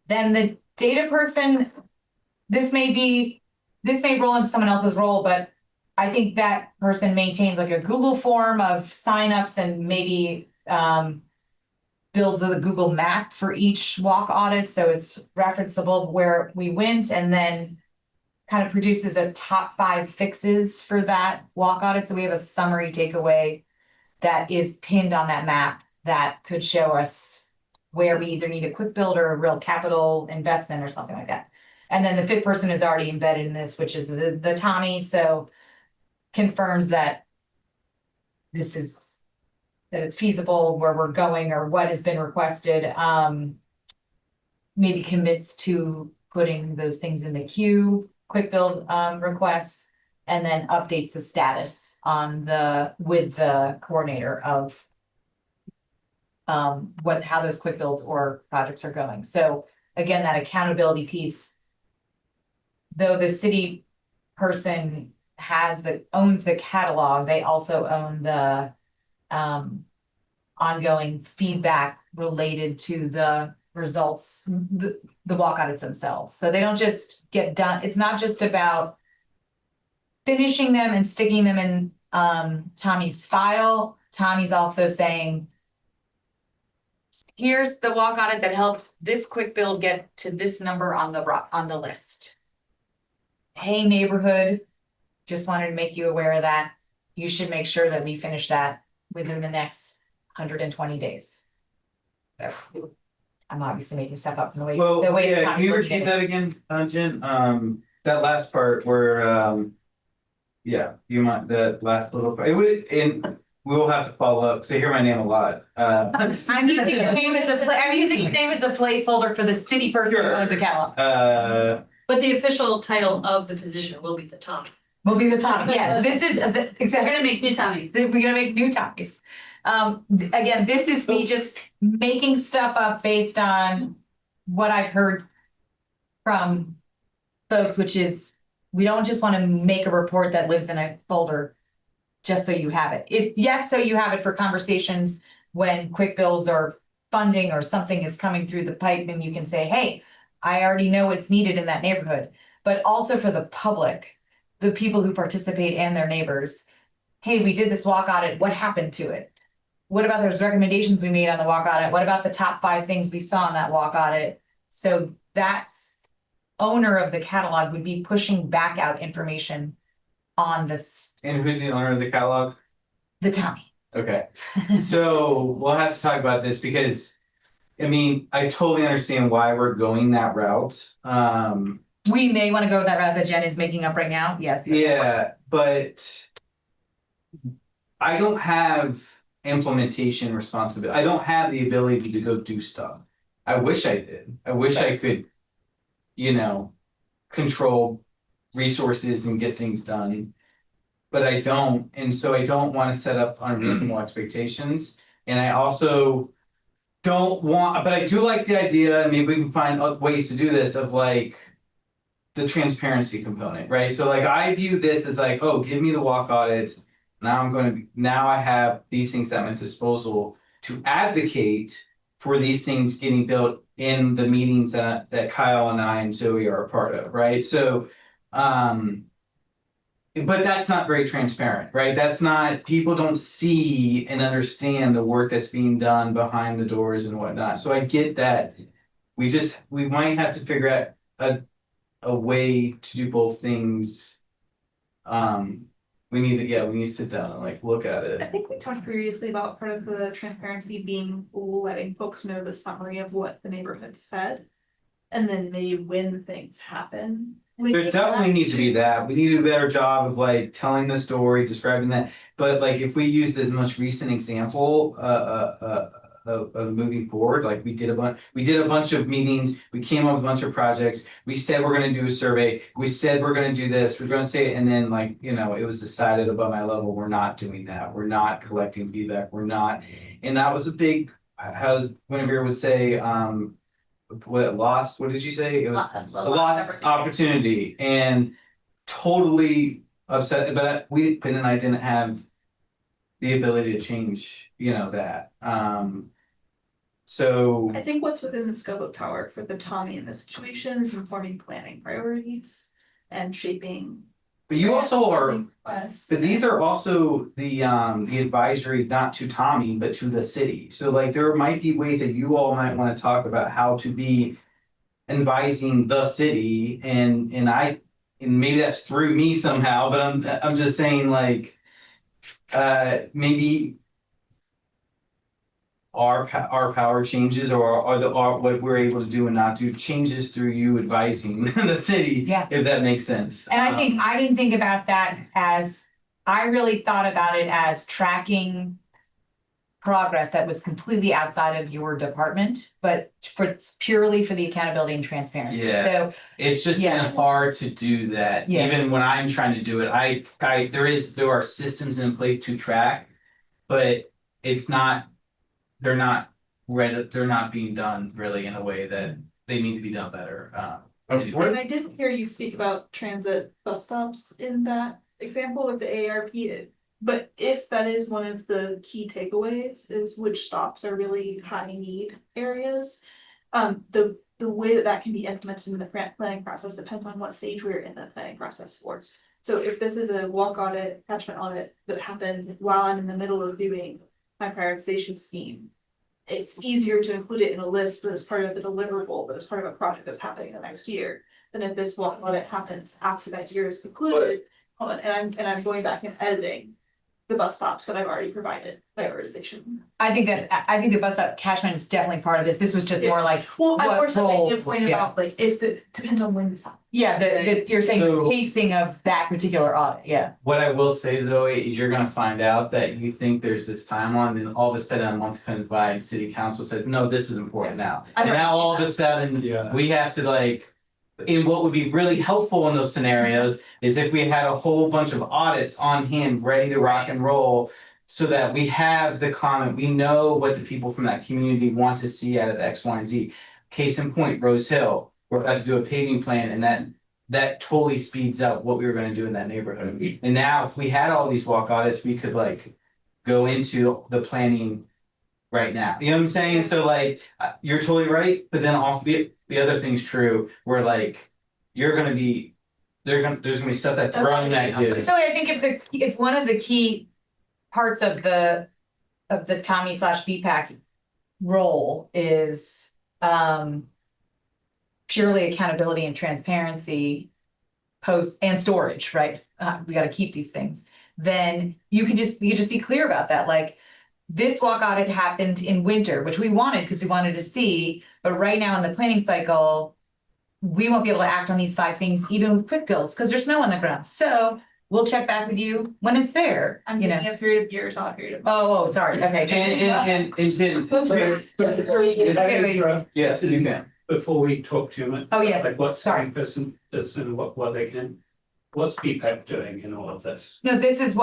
Then the data person, this may roll into someone else's role, but I think that person maintains like a Google form of signups and maybe builds a Google map for each walk audit, so it's referenceable where we went, and then kind of produces a top 5 fixes for that walk audit. So we have a summary takeaway that is pinned on that map that could show us where we either need a quick build or a real capital investment or something like that. And then the 5th person is already embedded in this, which is the Tommy, so confirms that this is that it's feasible, where we're going or what has been requested, maybe commits to putting those things in the queue, quick build requests, and then updates the status on with the coordinator of how those quick builds or projects are going. So again, that accountability piece, though the city person owns the catalog, they also own the ongoing feedback related to the results, the walk audits themselves. So they don't just get done. It's not just about finishing them and sticking them in Tommy's file. Tommy's also saying, here's the walk audit that helps this quick build get to this number on the list. Hey, neighborhood, just wanted to make you aware of that. You should make sure that we finish that within the next 120 days. I'm obviously making stuff up from the way. Well, the way yeah, Tommy's can you looking repeat at it. that again, Jen? That last part where, yeah, you mind that last little part? It would, and we will have to follow up, because I hear my name a lot. I'm using your name as a placeholder for the city person who owns a catalog. But the official title of the position will be the Tommy. Will be the Tommy, yes, this is, We're exactly, gonna make new Tommy. we're gonna make new Tommies. Again, this is me just making stuff up based on what I've heard from folks, which is, we don't just wanna make a report that lives in a folder just so you have it. Yes, so you have it for conversations when quick builds or funding or something is coming through the pipe and you can say, hey, I already know what's needed in that neighborhood, but also for the public, the people who participate and their neighbors. Hey, we did this walk audit, what happened to it? What about those recommendations we made on the walk audit? What about the top 5 things we saw in that walk audit? So that's owner of the catalog would be pushing back out information on this, And who's the owner of the catalog? the Tommy. Okay, so we'll have to talk about this because, I mean, I totally understand why we're going that route. We may want to go that route that Jen is making up right now, yes. Yeah, but I don't have implementation responsibility. I don't have the ability to go do stuff. I wish I did. I wish I could, control resources and get things done. But I don't, and so I don't want to set up unreasonable expectations. And I also don't want, but I do like the idea, and maybe we can find ways to do this, of like the transparency component, right? So like I view this as like, oh, give me the walk audits. Now I have these things at my disposal to advocate for these things getting built in the meetings that Kyle and I and Zoe are a part of, right? So, but that's not very transparent, right? That's not, people don't see and understand the work that's being done behind the doors and whatnot. So I get that. We might have to figure out a way to do both things. We need to sit down and like look at I it. think we talked previously about part of the transparency being letting folks know the summary of what the neighborhood said. And then maybe when things happen. There definitely needs to be that. We need to do a better job of like telling the story, describing that. But like if we use this most recent example of moving forward, like we did a bunch of meetings, we came up with a bunch of projects, we said we're gonna do a survey, we said we're gonna do this, we're gonna say it, and then like, it was decided above my level, we're not doing that, we're not collecting feedback, and that was a big, how's Guinevere would say, what did you say? It was a lost opportunity, and totally upset, but Ben and I didn't have the ability to change, that. So I think what's within the scope of power for the Tommy in this situation is informing planning priorities and shaping. but you also are, requests. but these are also the advisory, not to Tommy, but to the city. So like there might be ways that you all might want to talk about how to be advising the city, and maybe that's through me somehow, but I'm just saying like maybe our power changes, or what we're able to do and not do changes through you advising the city. Yeah. If that makes sense. And I think I didn't think about that as, I really thought about it as tracking progress that was completely outside of your department, but purely for the accountability and transparency. Yeah. So It's just Yeah. been hard to do that. Yeah. Even when I'm trying to do it, there are systems in place to track, but they're not being done really in a way that they need to be done better. And I did hear you speak about transit bus stops in that example with the AARP. But if that is one of the key takeaways, is which stops are really high need areas. The way that can be implemented in the planning process depends on what stage we're in the planning process for. So if this is a walk audit, catchment audit that happened while I'm in the middle of doing my prioritization scheme, it's easier to include it in a list that is part of the deliverable, that is part of a project that's happening the next year. Than if this walk audit happens after that year is concluded, and I'm going back and editing the bus stops that I've already provided prioritization. I think the bus stop catchment is definitely part of this. This was just more like, Well, I'm what more so making a role- point yeah. about like, if the, depends on when you stop. yeah, you're saying the So- pacing of that particular audit, yeah. What I will say, Zoe, is you're gonna find out that you think there's this timeline, then all of a sudden a month comes by and city council said, no, this is important now. And now all of a sudden, Yeah. we have to like, and what would be really helpful in those scenarios is if we had a whole bunch of audits on hand, ready to rock and roll. So that we have the comment, we know what the people from that community want to see out of X, Y, and Z. Case in point, Rose Hill, we're about to do a paving plan and that totally speeds up what we were gonna do in that neighborhood. And now if we had all these walk audits, we could like go into the planning right now. You know what I'm saying? So like, you're totally right, but then also the other thing's true, where like, you're gonna be, there's gonna be stuff that's thrown at you. So I think if one of the key parts of the Tommy / BPAC role is purely accountability and transparency, post and storage, right? We got to keep these things. Then you can just be clear about that. Like this walk audit happened in winter, which we wanted because we wanted to see, but right now in the planning cycle, we won't be able to act on these 5 things even with quick bills because there's snow on the ground. So we'll check back with you when it's there. I'm you know. thinking a period of years, not a period of. Oh, sorry. Okay. And yes, you can. Before we talk to you. Oh, yes. Like what's Sorry. the person that's in what they can, what's BPAC doing in all of this? No, this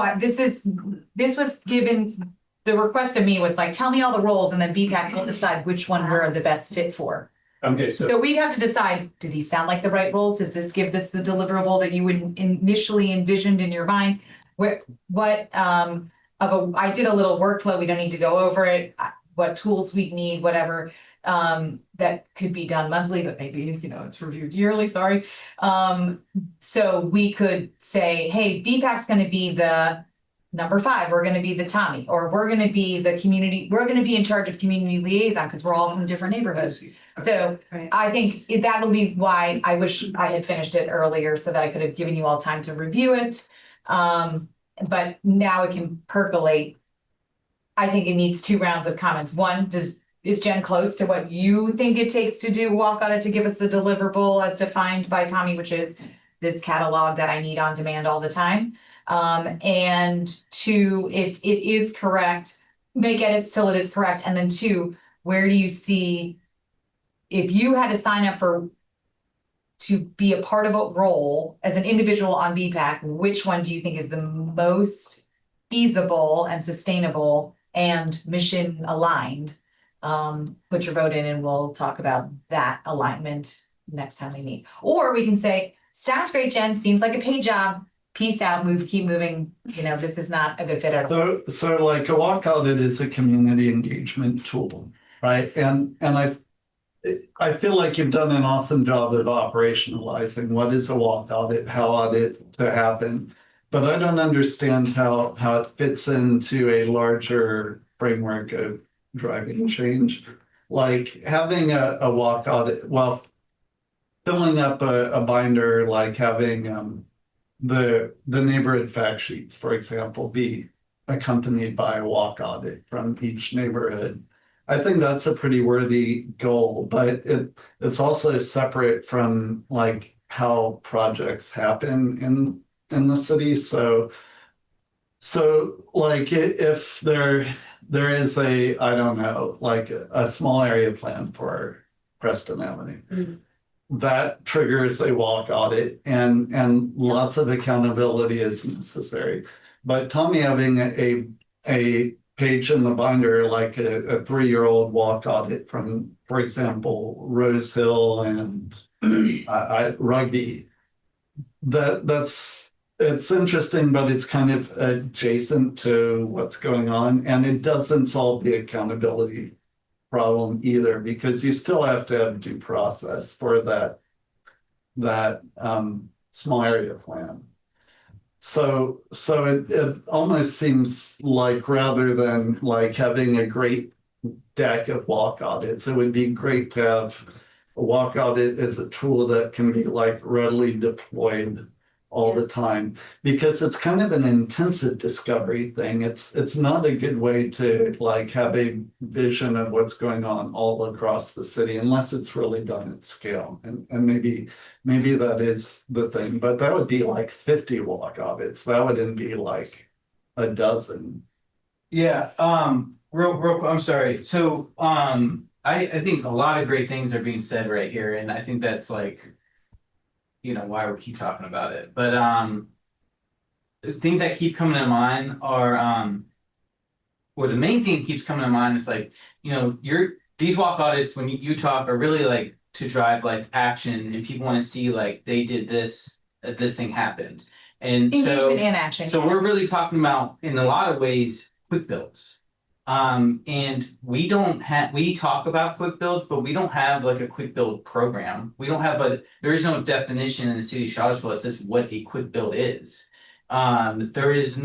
was given, the request of me was like, tell me all the roles and then BPAC will decide which one we're the best fit for. Okay, So we have to decide, do these sound like the right roles? Does this give this the deliverable that you would initially envisioned in your mind? I did a little workflow, we don't need to go over it, what tools we need, whatever. That could be done monthly, but maybe, it's reviewed yearly, sorry. So we could say, hey, BPAC's gonna be the number 5, we're gonna be the Tommy, or we're gonna be the community, we're gonna be in charge of community liaison, because we're all from different neighborhoods. So Right. I think that'll be why I wish I had finished it earlier so that I could have given you all time to review it. But now it can percolate. I think it needs 2 rounds of comments. One, is Jen close to what you think it takes to do walk audit to give us the deliverable as defined by Tommy, which is this catalog that I need on demand all the time? And 2, if it is correct, make edits till it is correct. And then 2, where do you see, if you had to sign up to be a part of a role as an individual on BPAC, which one do you think is the most feasible and sustainable and mission aligned? Put your vote in and we'll talk about that alignment next time we meet. Or we can say, sounds great, Jen, seems like a paid job. Peace out, keep moving. This is not a good fit at all. So like a walk audit is a community engagement tool, right? And I feel like you've done an awesome job of operationalizing what is a walk audit, how ought it to happen. But I don't understand how it fits into a larger framework of driving change. Like having a walk audit, well, filling up a binder, like having the neighborhood fact sheets, for example, be accompanied by a walk audit from each neighborhood. I think that's a pretty worthy goal, but it's also separate from like how projects happen in the city. So like if there is a, I don't know, like a small area plan for Preston Avenue. That triggers a walk audit and lots of accountability is necessary. But Tommy having a page in the binder, like a 3-year-old walk audit from, for example, Rose Hill and Rugby, it's interesting, but it's kind of adjacent to what's going on, and it doesn't solve the accountability problem either, because you still have to have due process for that small area plan. So it almost seems like rather than like having a great deck of walk audits, it would be great to have a walk audit as a tool that can be like readily deployed all the time, because it's kind of an intensive discovery thing. It's not a good way to like have a vision of what's going on all across the city unless it's really done at scale. And maybe that is the thing, but that would be like 50 walk audits. That wouldn't be like a dozen. Yeah, real, I'm sorry. So, I think a lot of great things are being said right here, and I think that's like, why we keep talking about it. But, things that keep coming to mind are, well, the main thing that keeps coming to mind is like, these walk audits, when you talk, are really like to drive like action, and people want to see like they did this, this thing happened. And Engagement and action. so we're really talking about, in a lot of ways, quick builds. And we talk about quick builds, but we don't have like a quick build program. We don't have there is no definition in the city of Charlottesville that says what a quick build is. There is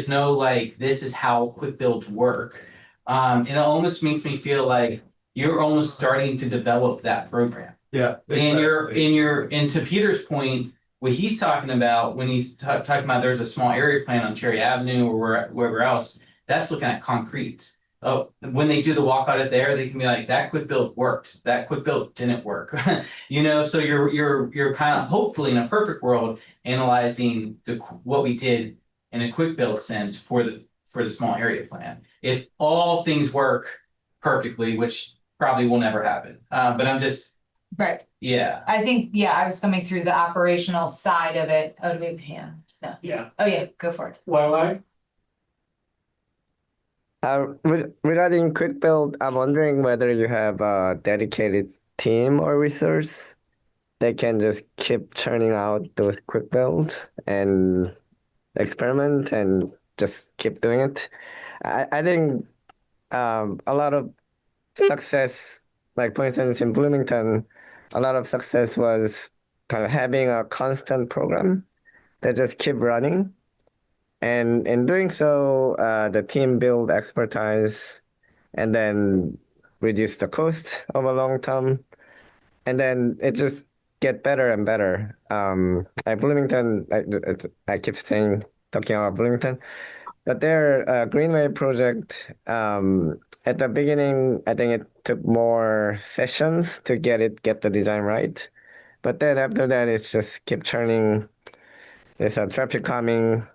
no like, this is how quick builds work. And it almost makes me feel like you're almost starting to develop that program. Yeah. Exactly. And to Peter's point, what he's talking about when he's talking about there's a small area plan on Cherry Avenue or wherever else, that's looking at concrete. Oh, when they do the walk audit there, they can be like, that quick build worked, that quick build didn't work. So you're kind of, hopefully in a perfect world, analyzing what we did in a quick build sense for the small area plan. If all things work perfectly, which probably will never happen. But I'm just Right. Yeah. I think, I was coming through the operational side of it. Oh, do we have a hand? No. Yeah. Oh, yeah, go for it. Why? Regarding quick build, I'm wondering whether you have a dedicated team or resource that can just keep churning out those quick builds and experiment and just keep doing it. I think a lot of success, like for instance in Bloomington, a lot of success was kind of having a constant program that just keep running. And in doing so, the team build expertise and then reduce the cost of a long term. And then it just get better and better. At Bloomington, I keep talking about Bloomington, but their Greenway project, at the beginning, I think it took more sessions to get the design right. But then after that, it's just keep churning. There's a traffic calming,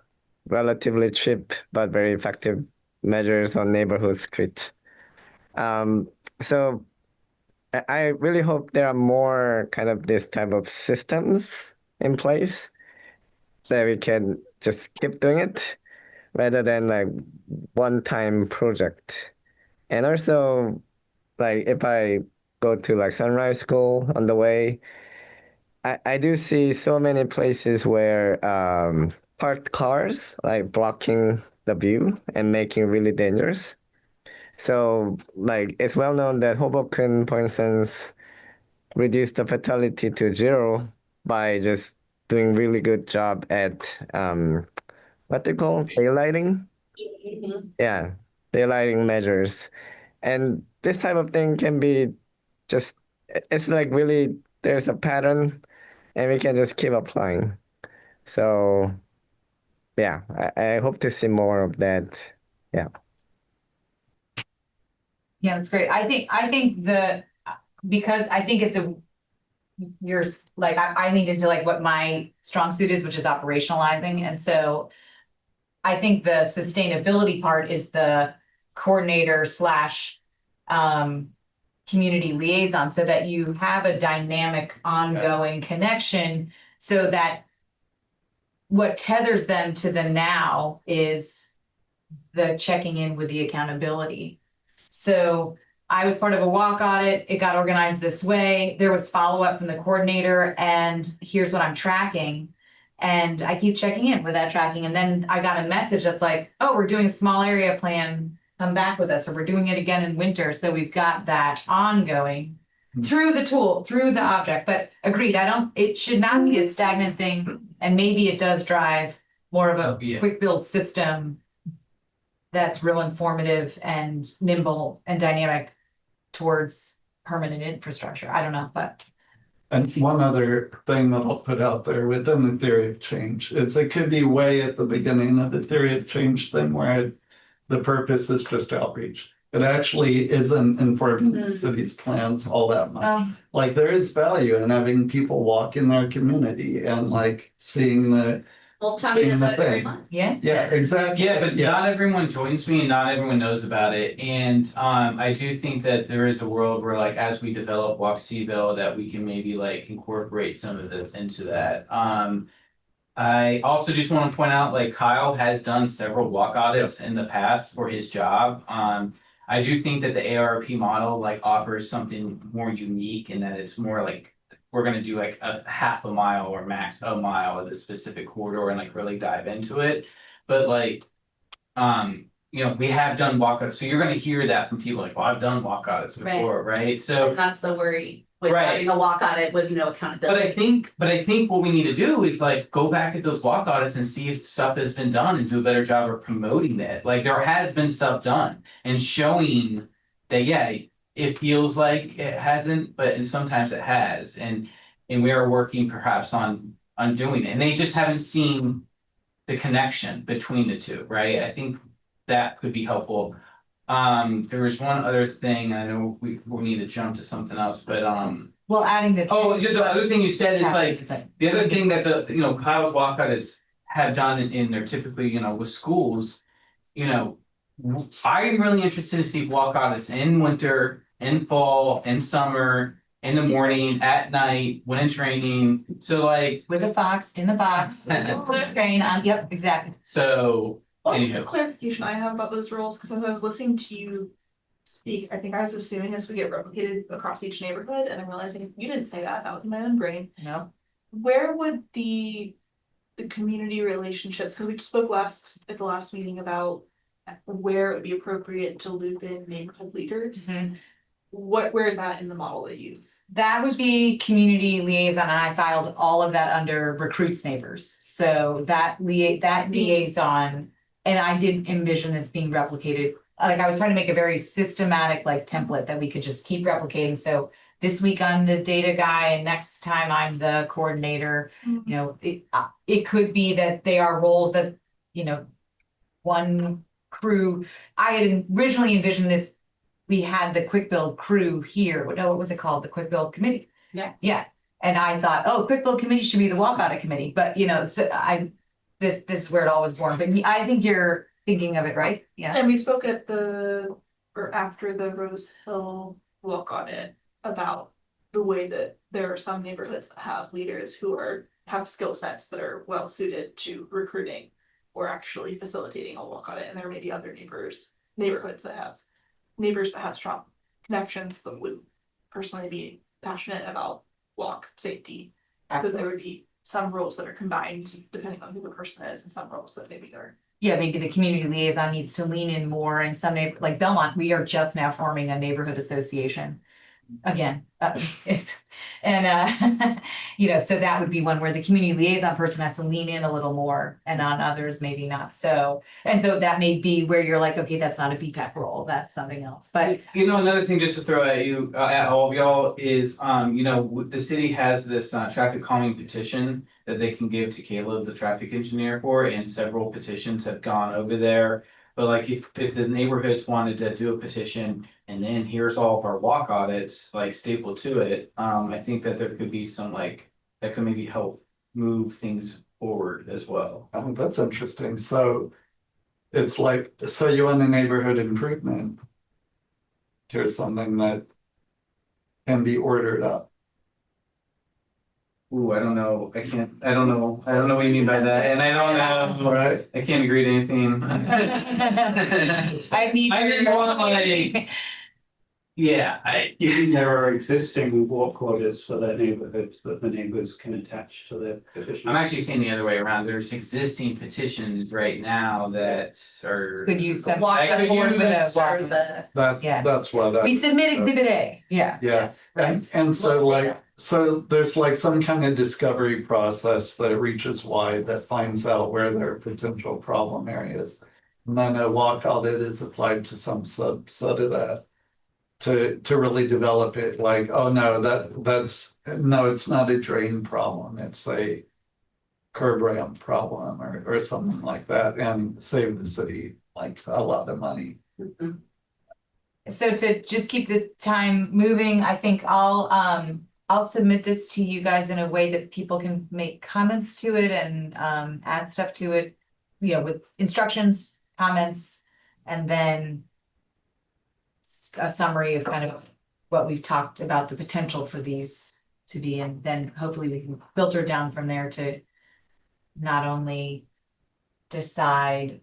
relatively cheap but very effective measures on neighborhood streets. So I really hope there are more kind of this type of systems in place that we can just keep doing it rather than like one-time project. And also, like if I go to like Sunrise School on the way, I do see so many places where parked cars like blocking the view and making really dangerous. So like it's well known that Hoboken, for instance, reduced the fatality to 0 by just doing really good job at what they call daylighting. Yeah, daylighting measures. And this type of thing can be just, it's like really, there's a pattern and we can just keep applying. So yeah, I hope to see more of that. Yeah. Yeah, that's great. I think because I think it's you're like, I leaned into like what my strong suit is, which is operationalizing. And so I think the sustainability part is the coordinator / community liaison, so that you have a dynamic ongoing connection, so that what tethers them to the now is the checking in with the accountability. So I was part of a walk audit. It got organized this way. There was follow-up from the coordinator, and here's what I'm tracking. And I keep checking in with that tracking. And then I got a message that's like, oh, we're doing a small area plan. Come back with us. Or we're doing it again in winter. So we've got that ongoing through the tool, through the object. But agreed, it should not be a stagnant thing. And maybe it does drive more of Oh, a yeah. quick build system that's real informative and nimble and dynamic towards permanent infrastructure. I don't know, but And one other thing that I'll put out there within the theory of change is it could be way at the beginning of the theory of change thing where the purpose is just outreach. It actually isn't informing the city's plans all that much. Like there is value in having people walk in their community and like seeing the Well, Tommy seeing does the that every thing. month. yeah. Yeah, exactly. Yeah, but not everyone joins me and not everyone knows about it. And I do think that there is a world where like as we develop Walk Seaville that we can maybe like incorporate some of this into that. I also just want to point out like Kyle has done several walk audits in the past for his job. I do think that the ARP model like offers something more unique in that it's more like we're gonna do like a half a mile or max a mile of the specific corridor and like really dive into it. But like, you know, we have done walkouts, so you're gonna hear that from people like, well, I've done walkouts before, right? So. And that's the worry with Right. having a walk on it with no accountability. But I think what we need to do is like go back at those walk audits and see if stuff has been done and do a better job of promoting that. Like there has been stuff done and showing that, yeah, it feels like it hasn't, but and sometimes it has. And we are working perhaps on doing it. And they just haven't seen the connection between the two, right? I think that could be helpful. There was one other thing, I know we need to jump to something else, but Well, adding the. the other thing you said is like, the other thing that the, you know, Kyle's walkouts have done in their typically, you know, with schools, you know, I'm really interested to see walkouts in winter, in fall, in summer, in the morning, at night, when it's raining, so like. With a box, in the box, train on, yep, exactly. So, anyhow. One clarification I have about those rules, because as I was listening to you speak, I think I was assuming this would get replicated across each neighborhood, and I'm realizing you didn't say that, that was in my own brain. No. Where would the community relationships, because we spoke at the last meeting about where it would be appropriate to loop in neighborhood leaders. Where is that in the model that you've? That would be community liaison, and I filed all of that under recruits neighbors. So that liaison, and I didn't envision this being replicated. Like I was trying to make a very systematic like template that we could just keep replicating. So this week I'm the data guy and next time I'm the coordinator. You know, it could be that they are roles that, you know, one crew. I had originally envisioned this. We had the quick build crew here. What was it called? The quick build committee. Yeah. And I thought, oh, quick build committee should be the walkout committee. But you know, so this is where it all was born. But I think you're thinking of it right. Yeah. And we spoke at after the Rose Hill walk audit about the way that there are some neighborhoods that have leaders who have skill sets that are well suited to recruiting or actually facilitating a walk audit. And there may be other neighborhoods that have strong connections that would personally be passionate about walk safety. So there would be some roles that are combined depending on who the person is and some roles that maybe they're. Yeah, maybe the community liaison needs to lean in more and like Belmont, we are just now forming a neighborhood association. Again, you know, so that would be one where the community liaison person has to lean in a little more and on others, maybe not so. And so that may be where you're like, okay, that's not a BPAC role, that's something else, but. You know, another thing just to throw at you, at all of y'all is, you know, the city has this traffic calming petition that they can give to Caleb, the traffic engineer for, and several petitions have gone over there. But like if the neighborhoods wanted to do a petition and then here's all of our walk audits like stapled to it, I think that there could be some like that could maybe help move things forward as well. Oh, that's interesting. So it's like, so you want a neighborhood improvement. Here's something that can be ordered up. Ooh, I don't know. I don't know what you mean by that. And I don't know. Right. I can't agree to anything. I mean, like Yeah, I, There are existing walk orders for their neighborhoods that the neighbors can attach to their petition. I'm actually saying the other way around. There's existing petitions right now that are. Could use some. Walk I the could board use- with walk- or the. Yeah. That's what I. We submit exhibit A, yeah. Yeah, and so Little like, data. so there's like some kind of discovery process that reaches wide that finds out where there are potential problem areas. And then a walk audit is applied to some subset of that. To really develop it, like, oh no, no, it's not a drain problem, it's a curb ramp problem or something like that, and save the city like a lot of money. So to just keep the time moving, I think I'll submit this to you guys in a way that people can make comments to it and add stuff to it. You know, with instructions, comments, and then a summary of kind of what we've talked about, the potential for these to be, and then hopefully we can filter down from there to not only decide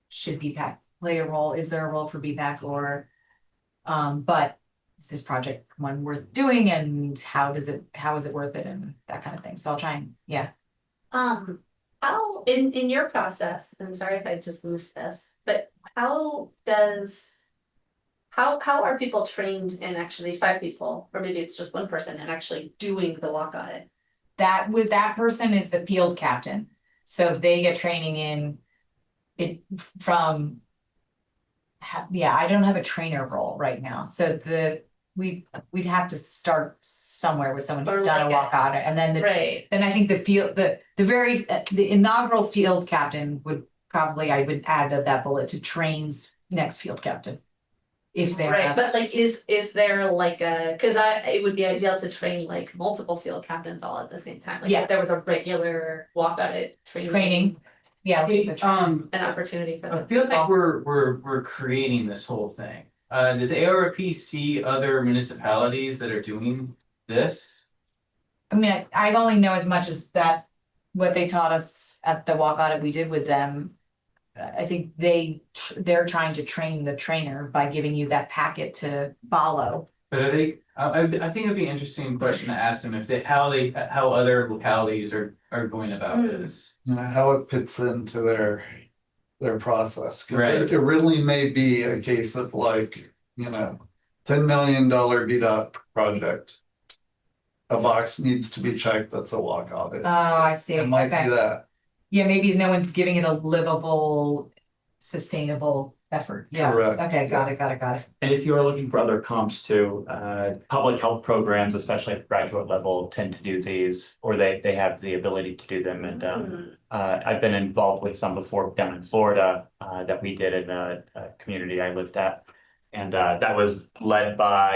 should BPAC play a role, is there a role for BPAC, or but is this project one worth doing, and how is it worth it, and that kind of thing. So I'll try and How in your process, and sorry if I just missed this, but how are people trained in actually these 5 people, or maybe it's just one person, and actually doing the walk audit? that person is the field captain, so they get training in it from. Yeah, I don't have a trainer role right now, so we'd have to start somewhere with someone who's Or done a like walk audit, and then Right, then I think the inaugural field captain would probably, I would add that bullet to trains next field captain. If they're. right, but like, is there like cause it would be ideal to train like multiple field captains all at the same time, like Yeah. if there was a regular walk audit Training. Yeah. Hey, an opportunity for it them. feels like we're creating this whole thing. Does ARP see other municipalities that are doing this? I mean, I only know as much as that, what they taught us at the walk audit we did with them. I think they're trying to train the trainer by giving you that packet to follow. But are they, I think it'd be an interesting question to ask them if how other localities are going about this. You know, how it fits into their process. 'Cause Right. it really may be a case of like, you know, $10 million VDOT project. A box needs to be checked, that's a walk audit. Oh, I see, It might okay. be that. Yeah, maybe no one's giving it a livable, sustainable effort. Yeah, Correct. okay, got it. And if you are looking for other comps too, public health programs, especially at the graduate level, tend to do these, or they have the ability to do them. And I've been involved with some before down in Florida that we did in a community I lived at. And that was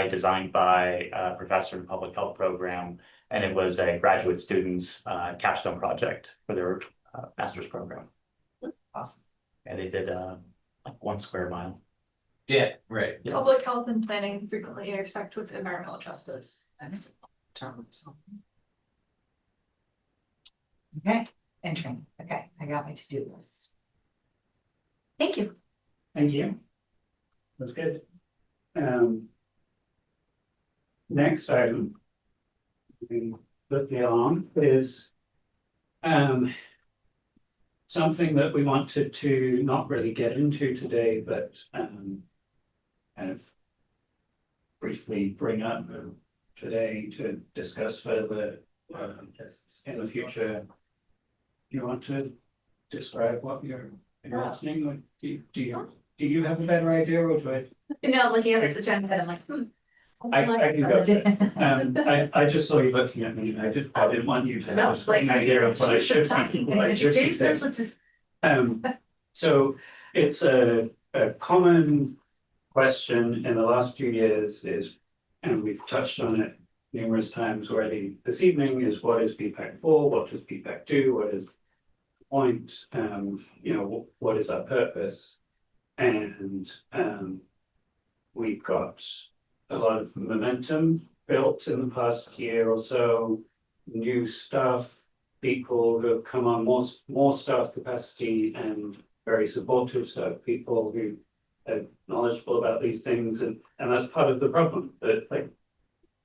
designed by a professor in public health program. And it was a graduate student's capstone project for their master's program. Awesome. And they did like 1 square mile. Yeah, right. Yeah. Public health and planning frequently intersect with environmental justice. Okay, entering, okay, I got my to-do list. Thank you. Thank you. That's good. Next item. We put the on is something that we wanted to not really get into today, but kind of briefly bring up today to discuss further in the future. You want to describe what you're asking, or do you have a better idea, or do I? Looking at this agenda, I'm like, I can go. I just saw you looking at me, and I didn't want you to have an idea of what I should be saying. So it's a common question in the last few years is, and we've touched on it numerous times already this evening, is what is BPAC for? What does BPAC do? What is the point? What is our purpose? And we've got a lot of momentum built in the past year or so, new staff, people who have come on more staff capacity, and very supportive staff, people who knowledgeable about these things, and that's part of the problem, that like,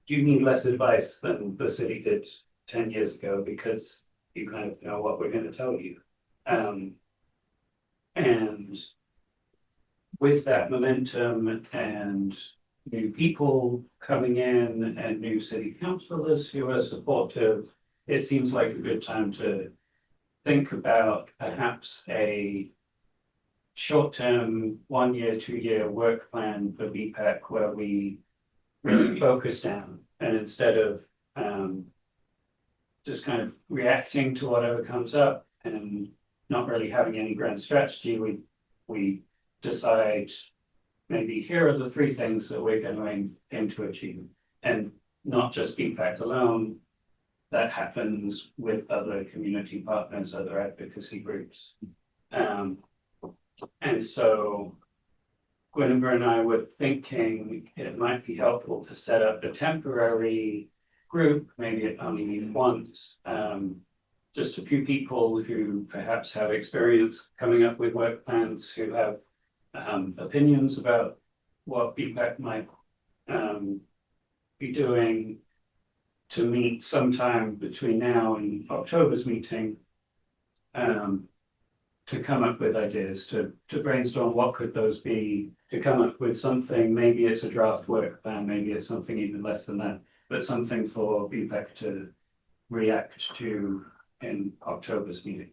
you need less advice than the city did 10 years ago, because you kind of know what we're gonna tell you. And with that momentum and new people coming in and new city councillors who are supportive, it seems like a good time to think about perhaps a short-term, 1 year, 2 year work plan for BPAC where we really focus down, and instead of just kind of reacting to whatever comes up and not really having any grand strategy, we decide maybe here are the 3 things that we're going to aim to achieve, and not just BPAC alone. That happens with other community partners, other advocacy groups. And so Guinevere and I were thinking it might be helpful to set up a temporary group, maybe it only meets once, just a few people who perhaps have experience coming up with work plans, who have opinions about what BPAC might be doing, to meet sometime between now and October's meeting, to come up with ideas, to brainstorm what could those be, to come up with something. Maybe it's a draft work plan, maybe it's something even less than that, but something for BPAC to react to in October's meeting.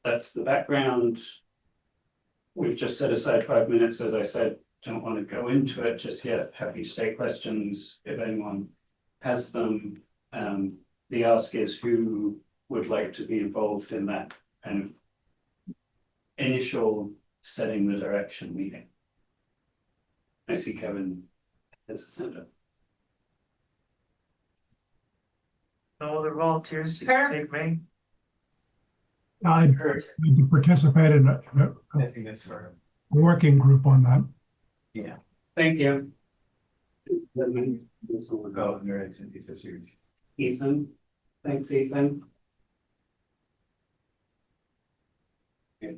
That's the background. We've just set aside 5 minutes, as I said, don't want to go into it just yet. Happy to take questions if anyone has them. The ask is who would like to be involved in that kind of initial setting the direction meeting. I see Kevin has a hand up. No other volunteers to take me? I'd like to participate in a I think that's fair. working group on that. Yeah. Thank you. Oh, you're right, it's huge. Ethan, thanks, Ethan. Okay.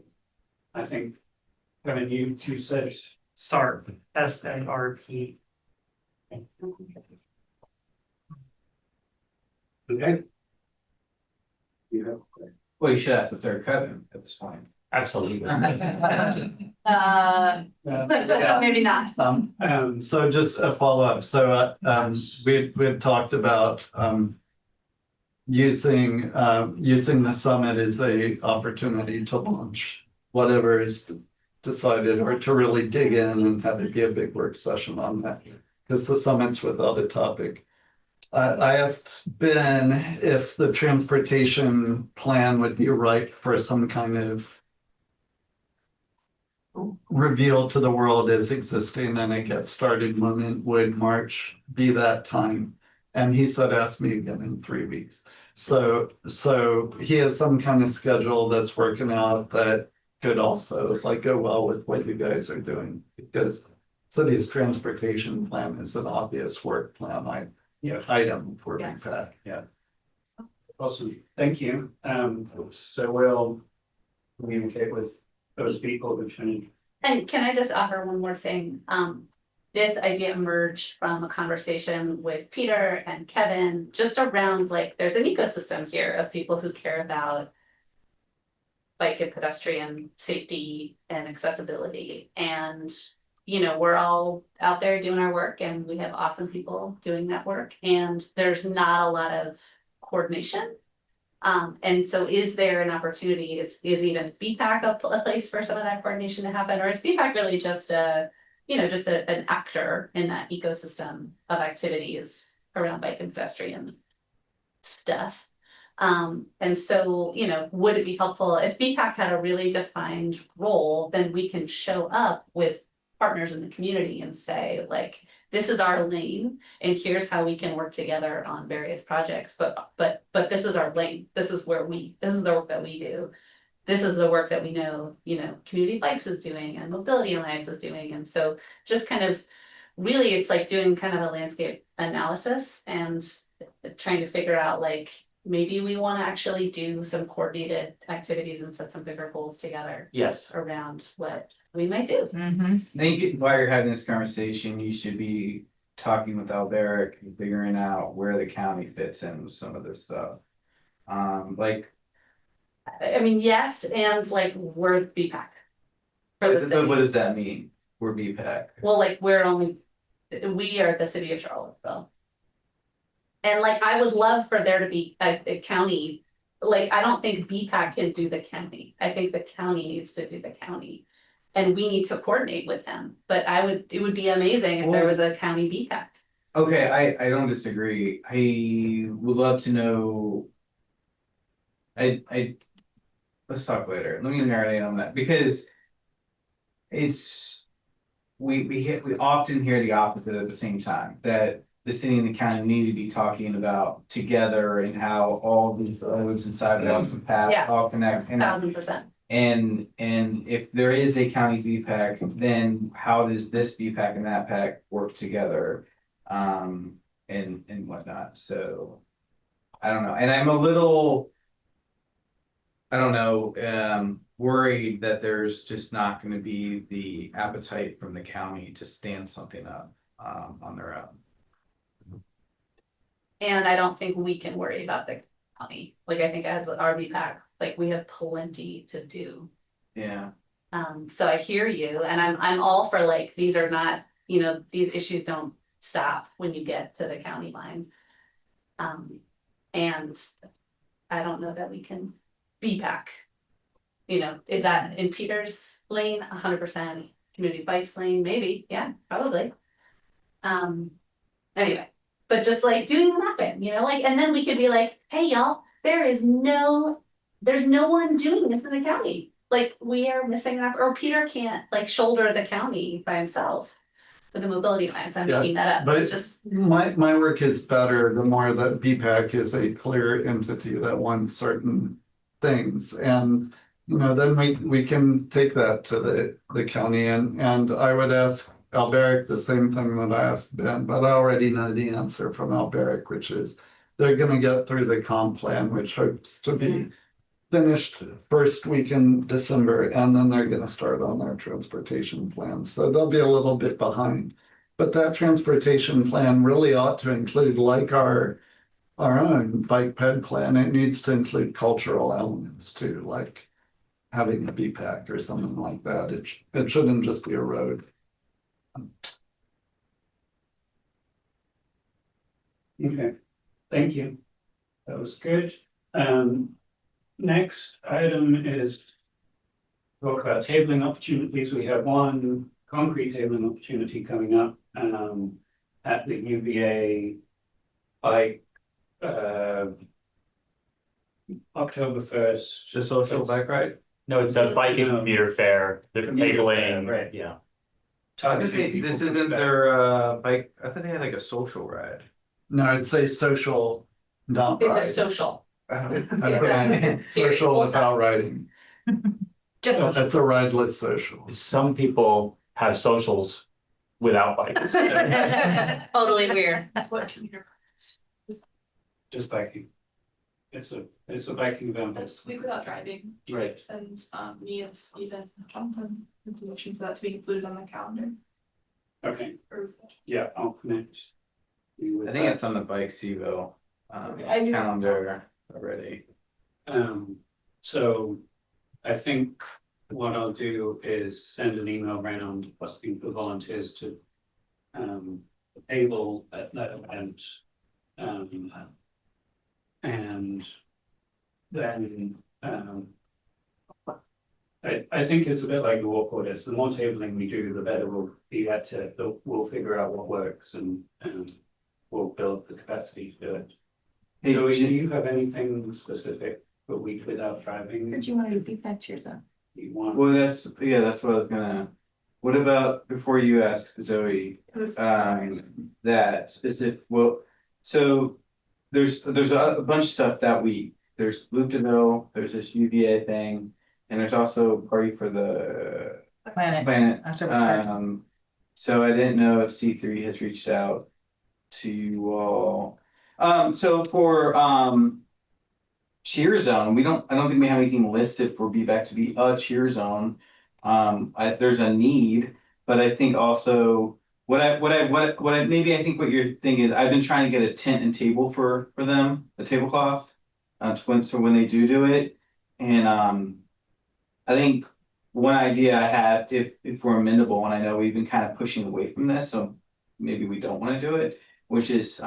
I think, Kevin, you said SARP, SARP. okay. You have. Well, you should ask the third Kevin at this point. Absolutely. Maybe not. So just a follow-up. So we had talked about using the summit as a opportunity to launch whatever is decided, or to really dig in and have it be a big work session on that, because the summit's without a topic. I asked Ben if the transportation plan would be right for some kind of reveal to the world as existing, and it gets started when would March be that time? And he said, ask me again in 3 weeks. So he has some kind of schedule that's working out that could also like go well with what you guys are doing, because city's transportation plan is an obvious work plan item for BPAC. Yeah. Awesome, thank you. So we'll communicate with those people who should. And can I just offer one more thing? This idea emerged from a conversation with Peter and Kevin, just around like, there's an ecosystem here of people who care about bike and pedestrian safety and accessibility. And, you know, we're all out there doing our work, and we have awesome people doing that work, and there's not a lot of coordination. And so is there an opportunity, is even BPAC a place for some of that coordination to happen, or is BPAC really just an actor in that ecosystem of activities around bike and pedestrian stuff? And so, you know, would it be helpful if BPAC had a really defined role, then we can show up with partners in the community and say, like, this is our lane, and here's how we can work together on various projects. But this is our lane. This is the work that we do. This is the work that we know, you know, Community Bikes is doing and Mobility Alliance is doing. And so just kind of really, it's like doing kind of a landscape analysis and trying to figure out, like, maybe we want to actually do some coordinated activities and set some bigger goals together. Yes. Around what we might do. Mhm. I think while you're having this conversation, you should be talking with Alberic and figuring out where the county fits in with some of this stuff. Like, I mean, yes, and like we're BPAC. For the but what city. does that mean? We're BPAC. Well, like we are the city of Charlottesville. And like, I would love for there to be a county, like, I don't think BPAC can do the county. I think the county needs to do the county. And we need to coordinate with them, but it would be amazing if there was a county BPAC. Okay, I don't disagree. I would love to know. Let's talk later. Let me marinate on that because we often hear the opposite at the same time, that the city and the county need to be talking about together and how all these roads and sidewalks and paths Yeah. all connect. 1000%. And if there is a county BPAC, then how does this BPAC and that PAC work together? And whatnot. So I don't know. And I'm a little, I don't know, worried that there's just not going to be the appetite from the county to stand something up on their own. And I don't think we can worry about the county. Like, I think as our BPAC, like, we have plenty to do. Yeah. So I hear you, and I'm all for, like, these are not, these issues don't stop when you get to the county line. And I don't know that we can BPAC. Is that in Peter's lane? 100%. Community bikes lane, maybe, yeah, probably. Anyway, but just like doing the mapping, like, and then we could be like, hey y'all, there's no one doing this in the county. Like, we are missing up, or Peter can't like shoulder the county by himself with the mobility plans. I'm making that up. But Just my work is better the more that BPAC is a clear entity that wants certain things. And then we can take that to the county and I would ask Alberic the same thing that I asked Ben, but I already know the answer from Alberic, which is they're gonna get through the comp plan, which hopes to be finished first week in December, and then they're gonna start on their transportation plan. So they'll be a little bit behind. But that transportation plan really ought to include, like our own bike ped plan, it needs to include cultural elements too, like having a BPAC or something like that. It shouldn't just be a road. Okay, thank you. That was good. Next item is talk about tabling opportunities. We have one concrete tabling opportunity coming up at the UVA by October 1st. The social bike ride? No, it's a biking commuter fair, they're tabling, Right. yeah. This isn't their bike. I thought they had like a social ride. No, I'd say social, not it's a ride. social. I put my social without riding. Just social. That's a rideless social. Some people have socials without bikes. Totally weird. What commuter? Just biking. It's a biking event. That's week without driving. Right. Send me and Stephen Johnson information for that to be included on the calendar. Okay, Or yeah, I'll connect you with I think that. it's on the Bike Sevo I knew it was calendar already. So I think what I'll do is send an email around asking for volunteers to able at that event. And then I think it's a bit like the walk orders. The more tabling we do, the better we'll be we'll figure out what works and we'll build the capacity to do it. Hey, So do you have anything specific for week without driving Did you want to be back to yourself? you want? Well, that's what I was gonna. What about before you ask Zoe? That specific. Well, so there's a bunch of stuff that week. There's Loop de Ville, there's this UVA thing, and there's also Party for the Planet. October 3rd. So I didn't know if C3 has reached out to you all. So for cheer zone, I don't think we have anything listed for Be Back to be a cheer zone. There's a need, but I think also what I maybe I think what your thing is, I've been trying to get a tent and table for them, a tablecloth, so when they do it, and I think one idea I have, if we're amendable, and I know we've been kind of pushing away from this, so maybe we don't want to do it, which is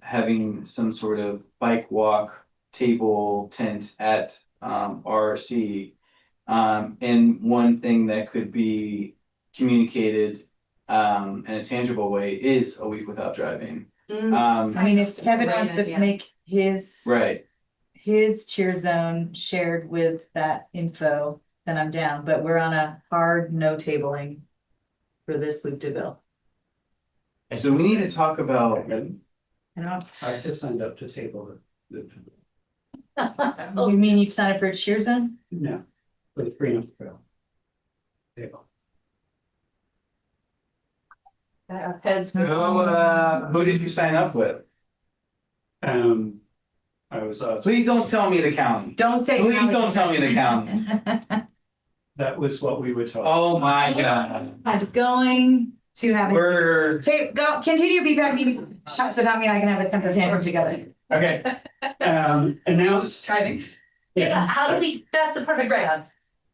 having some sort of bike walk table tent at RC. And one thing that could be communicated in a tangible way is a week without driving. I mean, if Kevin Great wants to idea. make his Right. cheer zone shared with that info, then I'm down, but we're on a hard no tabling for this loop to bill. So we need to talk about. I don't, I have to sign up to table it. you mean you've signed up for a cheer zone? No, for the Freedom Trail. Table. Heads. Who did you sign up with? I was asked. Please don't tell me the county. Don't say. Please don't tell me the county. That was what we were told. Oh my God. I'm going to have. We're Go, continue BPAC meeting, so Tommy and I can have a temper tantrum together. Okay. Announce. Driving. Yeah, how do we, that's a perfect round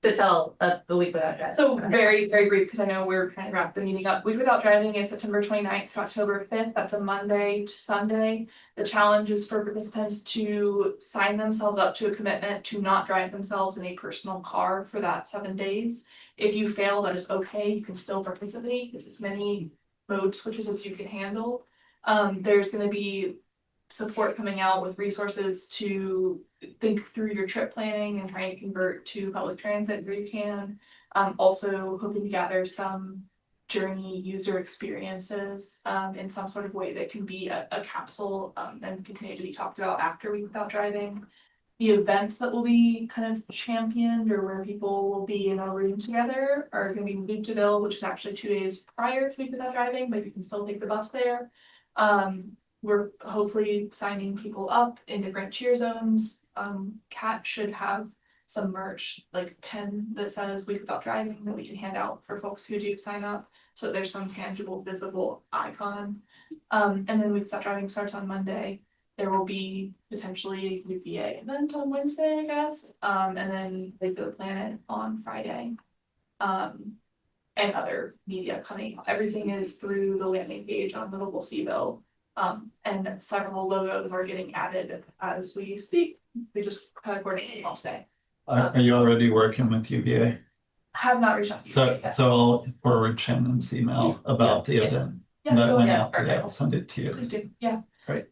to tell the week without driving. So very, very brief, because I know we're trying to wrap the meeting up. Week Without Driving is September 29th to October 5th. That's a Monday to Sunday. The challenge is for participants to sign themselves up to a commitment to not drive themselves in a personal car for that 7 days. If you fail, that is okay. You can still participate. It's as many mode switches as you can handle. There's going to be support coming out with resources to think through your trip planning and trying to convert to public transit where you can. Also hoping to gather some journey user experiences in some sort of way that can be a capsule and continue to be talked about after Week Without Driving. The events that will be kind of championed or where people will be in a room together are going to be Loop to Bill, which is actually 2 days prior to Week Without Driving, but you can still take the bus there. We're hopefully signing people up in different cheer zones. Cat should have some merch, like a pen that says Week Without Driving that we can hand out for folks who do sign up. So there's some tangible, visible icon. And then Week Without Driving starts on Monday. There will be potentially a UVA event on Wednesday, I guess. And then Wake for the Planet on Friday. And other media coming. Everything is through the landing page on Livable Seaville. And several logos are getting added as we speak. We just kind of coordinate all day. Are you already working with UVA? Have not reached out to you yet. So I'll forward Shannon's email about the Yes. event. Yeah, That go went ahead. out today. I'll send it to you. Please do, yeah. Great.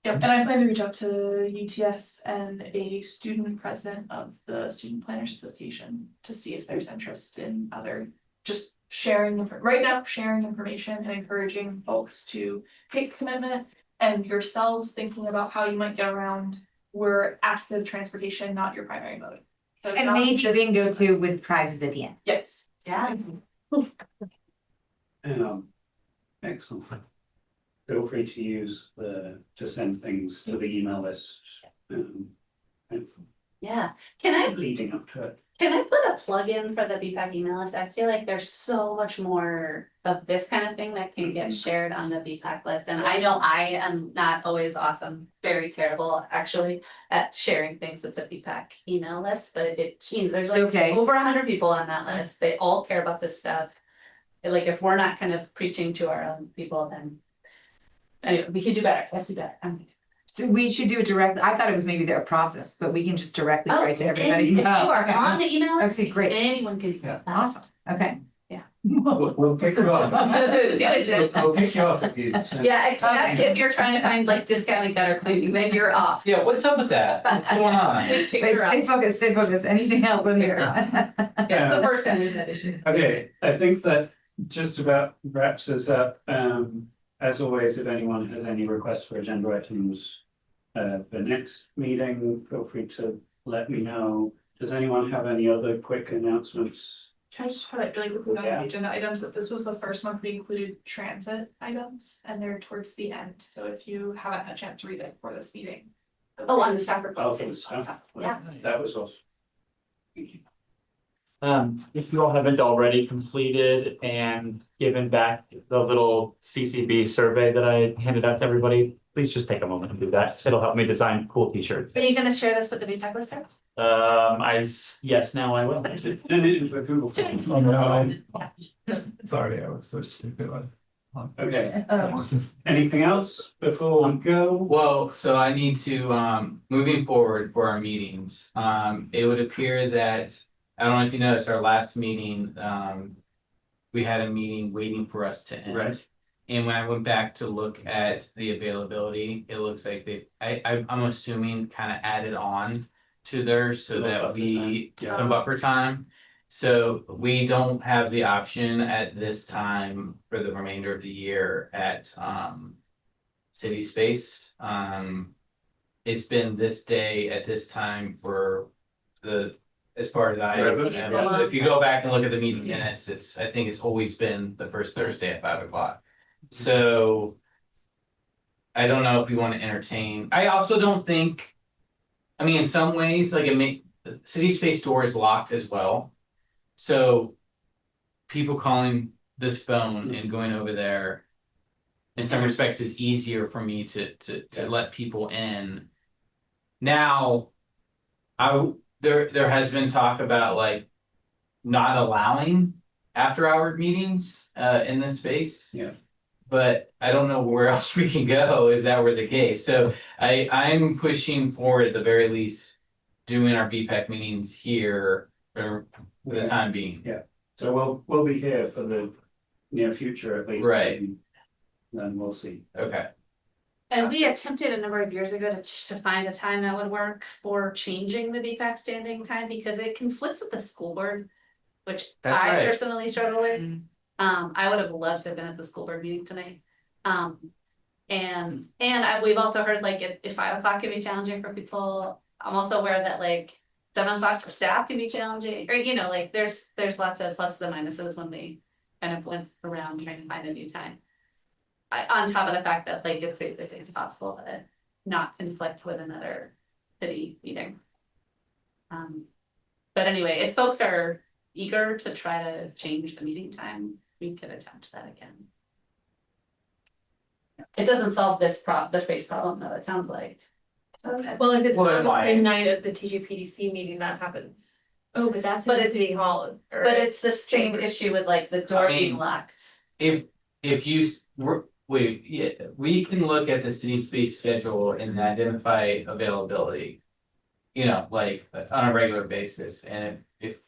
Yep, and I plan to reach out to UTS and a student president of the Student Planners Association to see if there's interest in other, just sharing, right now, sharing information and encouraging folks to take commitment and yourselves thinking about how you might get around where active transportation, not your primary mode. So And not maybe just- bingo too with prizes at the end. Yes. Yeah. Excellent. Feel free to use to send things to the email list. And Yeah, can I leading up to it. put a plug in for the BPAC email list? I feel like there's so much more of this kind of thing that can get shared on the BPAC list. And I know I am not always awesome, very terrible actually at sharing things with the BPAC email list, but it seems there's like Okay. over 100 people on that list. They all care about this stuff. And, like, if we're not kind of preaching to our own people, then anyway, we can do better. Let's do better. So we should do it directly. I thought it was maybe their process, but we can just directly write to everybody. If you Oh, are okay. on the email list, Okay, great. anyone can do that. Awesome. Okay. We'll pick you up. Do it, Jen. We'll pick you up if you. send- Yeah, except if you're trying to find like discounted gutter cleaning, then you're off. Yeah, what's up with that? What's going on? Wait, stay focused, stay focused. Anything else in here? Yeah, the first time we've had issues. Okay, I think that just about wraps us up. As always, if anyone has any requests for agenda items, the next meeting, feel free to let me know. Does anyone have any other quick announcements? Can I just highlight really quickly on Yeah. the agenda items that this was the first month we included transit items and they're towards the end. So if you haven't had a chance to read it for this meeting. Oh, on the staff Oh, report. for the staff. Yes. That was awesome. Thank you. If you all haven't already completed and given back the little CCB survey that I handed out to everybody, please just take a moment and do that. It'll help me design cool t-shirts. Are you gonna share this with the VPAC lister? Yes, now I will. Turn it into a Google form. Oh, no. Sorry, I was so stupid. Okay, anything else before we go? Well, so I need to, moving forward for our meetings, it would appear that, I don't know if you noticed, our last meeting, we had a meeting waiting for us to end. Right. And when I went back to look at the availability, it looks like I'm assuming kind of added on to theirs so that we some buffer time. So we don't have the option at this time for the remainder of the year at City Space. It's been this day at this time for as far as if you go back and look at the meeting minutes, I think it's always been the first Thursday at 5 o'clock. So I don't know if we want to entertain. I also don't think, I mean, in some ways, like the City Space door is locked as well. So people calling this phone and going over there, in some respects, is easier for me to let people in. Now, there has been talk about like not allowing after-hour meetings in this space. Yeah. But I don't know where else we can go if that were the case. So I'm pushing for at the very least doing our BPAC meetings here for the time being. Yeah, so we'll be here for the near future at least. Right. Then we'll see. Okay. And we attempted a number of years ago to find a time that would work for changing the VPAC standing time because it conflicts with the school board, which That's I right. personally struggle with. I would have loved to have been at the school board meeting tonight. We've also heard like if 5 o'clock can be challenging for people. I'm also aware that like 7 o'clock for staff can be challenging, or like there's lots of pluses and minuses when we kind of went around trying to find a new time. On top of the fact that like if it's possible to not conflict with another city meeting. But anyway, if folks are eager to try to change the meeting time, we could attempt that again. It doesn't solve the space problem though, it sounds like. Okay. Well, if it's Well, not the night of the TGPDC meeting, that happens. Oh, but that's But in it's- City Hall. or- But it's the same Chambers. issue with like the door I mean, being locked. If you we can look at the City Space schedule and identify availability. Like on a regular basis, and if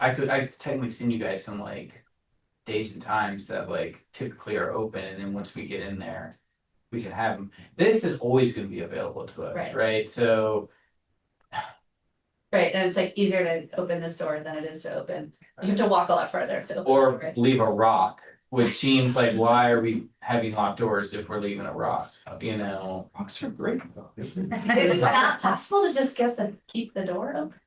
I could technically send you guys some like days and times that like typically are open, and then once we get in there, we can have them. This is always going to be available to us, right? So, Right, and it's like easier to open this door than it is to open, you have to walk a lot further to open. or right? leave a rock, which seems like why are we having locked doors if we're leaving a rock? Rocks are great. Is it not possible to just keep the door open?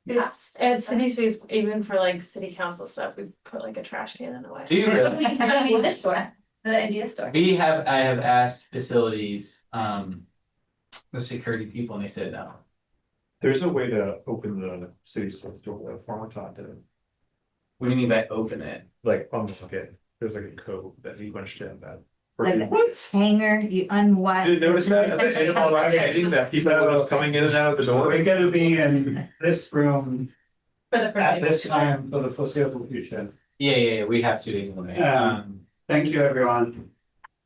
It's at City Space, even for like city council stuff, we put like a trash can in the way. Do you really? I mean, this door, the NDS door. I have asked facilities, the security people, and they said no. There's a way to open the city sports door that former Todd did. What do you mean by open it? Like unlock it. There's like a code that you understand that. Like the hanger, you unwind. Did you notice that? That people were just coming in and out of the door. We're gonna be in this room For the at this time for the foreseeable future. Yeah, we have to anyway. Thank you, everyone.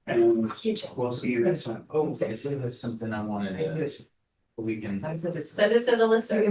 And we'll see you next time. Oh, I did have something I wanted to, we can. Send it to the listener.